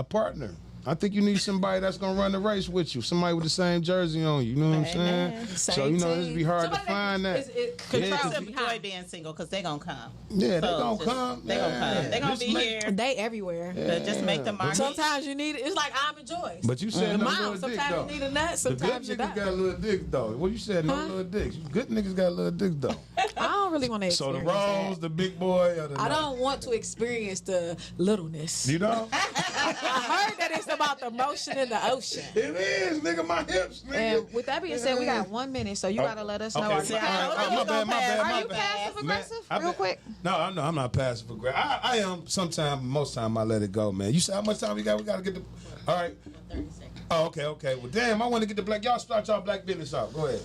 partner. I think you need somebody that's gonna run the race with you. Somebody with the same jersey on you. You know what I'm saying?
Same
So you know
team.
this be hard
Somebody
to find that.
Just enjoy being single because they gonna come.
Yeah, they
So
gonna
just-
come.
They gonna come. They gonna
Just
be
make-
here.
They everywhere.
But just make the market.
Sometimes you need it. It's like I'm and Joyce.
But you said no
Mom,
little dick
sometimes
though.
you need a nut.
The
Sometimes
good
you
niggas
don't.
got little dicks though. Well, you said no little dicks. Good niggas got little dicks though.
I don't really want to
So
experience
the Rose,
that.
the big boy, or the
I don't want to experience the littleness.
You know?
I heard that it's about the motion in the ocean.
It is, nigga. My hips, nigga.
And with that being said, we got 1 minute, so you gotta let us know.
Okay,
Are
so,
you,
all right, my bad.
are you passive aggressive? Real quick.
No, I'm not passive aggressive. I am. Sometimes, most time, I let it go, man. You said how much time we got? We gotta get the. All right.
30 seconds.
Oh, okay. Well, damn, I want to get the black. Y'all start y'all black business out. Go ahead.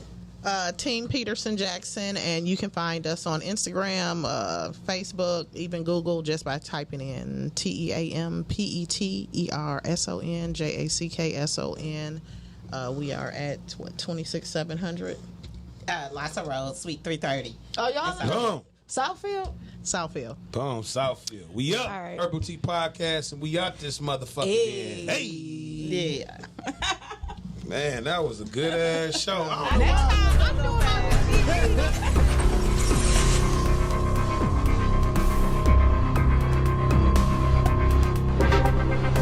Team Peterson Jackson, and you can find us on Instagram, Facebook, even Google, just by typing in TeamPetersonJackson. We are at 26700
Lots of roads, Suite 330.
Oh, y'all in
Boom.
Southfield?
Southfield.
Boom. Southfield. We up.
All right.
Herbal Tea Podcast, and we out this motherfucker.
Hey.
Hey.
Yeah.
Man, that was a good ass show. I don't know
Next
why.
time I'm doing my